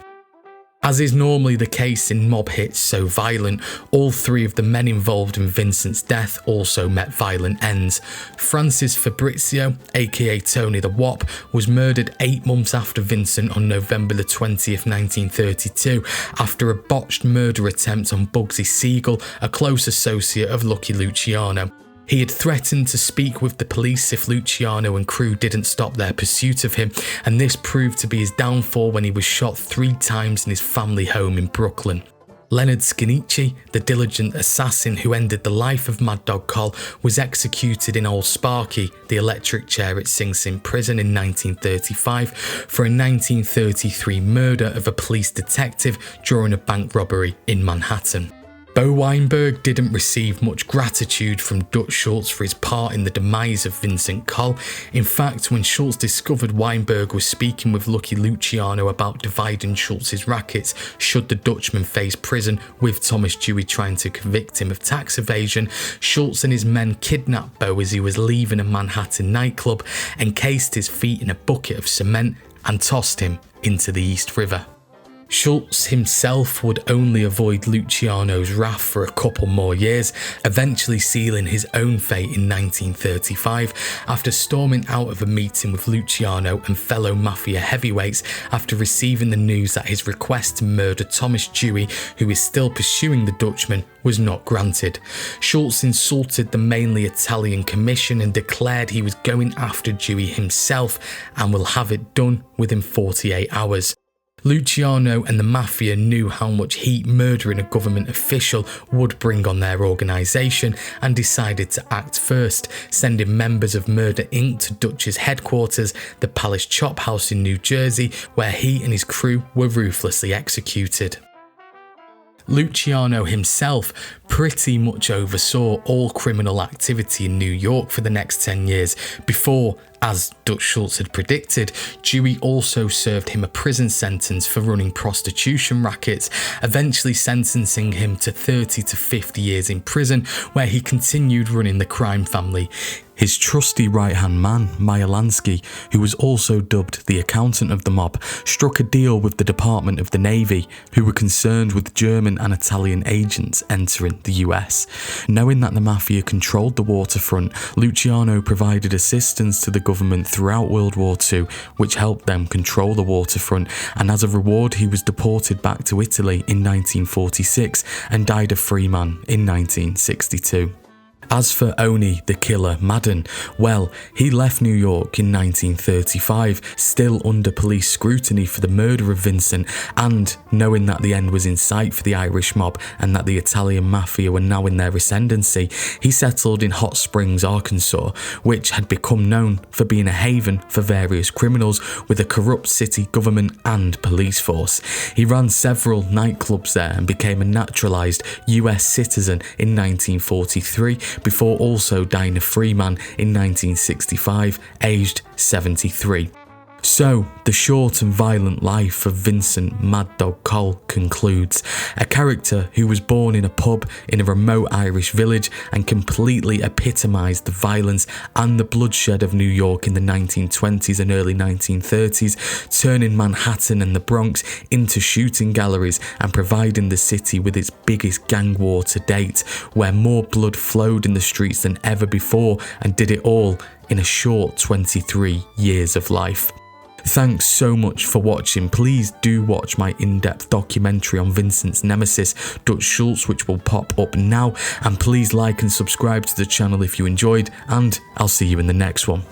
As is normally the case in mob hits so violent, all 3 of the men involved in Vincent's death also met violent ends. Francis Fabrizio, aka Tony the Wop, was murdered 8 months after Vincent on November the 20th, 1932, after a botched murder attempt on Bugsy Siegel, a close associate of Lucky Luciano. He had threatened to speak with the police if Luciano and crew didn't stop their pursuit of him, and this proved to be his downfall when he was shot 3 times in his family home in Brooklyn. Leonard Scanici, the diligent assassin who ended the life of Mad Dog Coll, was executed in Old Sparky, the electric chair at Sing Sing Prison, in 1935 for a 1933 murder of a police detective during a bank robbery in Manhattan. Bo Weinberg didn't receive much gratitude from Dutch Schultz for his part in the demise of Vincent Coll. In fact, when Schultz discovered Weinberg was speaking with Lucky Luciano about dividing Schultz's rackets should the Dutchman face prison, with Thomas Dewey trying to convict him of tax evasion, Schultz and his men kidnapped Bo as he was leaving a Manhattan nightclub, encased his feet in a bucket of cement and tossed him into the East River. Schultz himself would only avoid Luciano's wrath for a couple more years, eventually sealing his own fate in 1935 after storming out of a meeting with Luciano and fellow mafia heavyweights after receiving the news that his request to murder Thomas Dewey, who is still pursuing the Dutchman, was not granted. Schultz insulted the mainly Italian commission and declared he was going after Dewey himself and will have it done within 48 hours. Luciano and the mafia knew how much heat murdering a government official would bring on their organisation and decided to act first, sending members of Murder Inc. to Dutch's headquarters, the Palace Chop House in New Jersey, where he and his crew were ruthlessly executed. Luciano himself pretty much oversaw all criminal activity in New York for the next 10 years before, as Dutch Schultz had predicted, Dewey also served him a prison sentence for running prostitution rackets, eventually sentencing him to 30 to 50 years in prison, where he continued running the crime family. His trusty right-hand man, Meyer Lansky, who was also dubbed the accountant of the mob, struck a deal with the Department of the Navy, who were concerned with German and Italian agents entering the US. Knowing that the mafia controlled the waterfront, Luciano provided assistance to the government throughout World War II, which helped them control the waterfront, and as a reward he was deported back to Italy in 1946 and died a free man in 1962. As for Oni the Killer Madden, well, he left New York in 1935, still under police scrutiny for the murder of Vincent, and knowing that the end was in sight for the Irish mob and that the Italian mafia were now in their ascendancy, he settled in Hot Springs, Arkansas, which had become known for being a haven for various criminals with a corrupt city government and police force. He ran several nightclubs there and became a naturalized US citizen in 1943, before also dying a free man in 1965, aged 73. So, the short and violent life of Vincent Mad Dog Coll concludes. A character who was born in a pub in a remote Irish village and completely epitomised the violence and the bloodshed of New York in the 1920s and early 1930s, turning Manhattan and the Bronx into shooting galleries and providing the city with its biggest gang war to date, where more blood flowed in the streets than ever before, and did it all in a short 23 years of life. Thanks so much for watching. Please do watch my in-depth documentary on Vincent's nemesis, Dutch Schultz, which will pop up now, and please like and subscribe to the channel if you enjoyed, and I'll see you in the next one.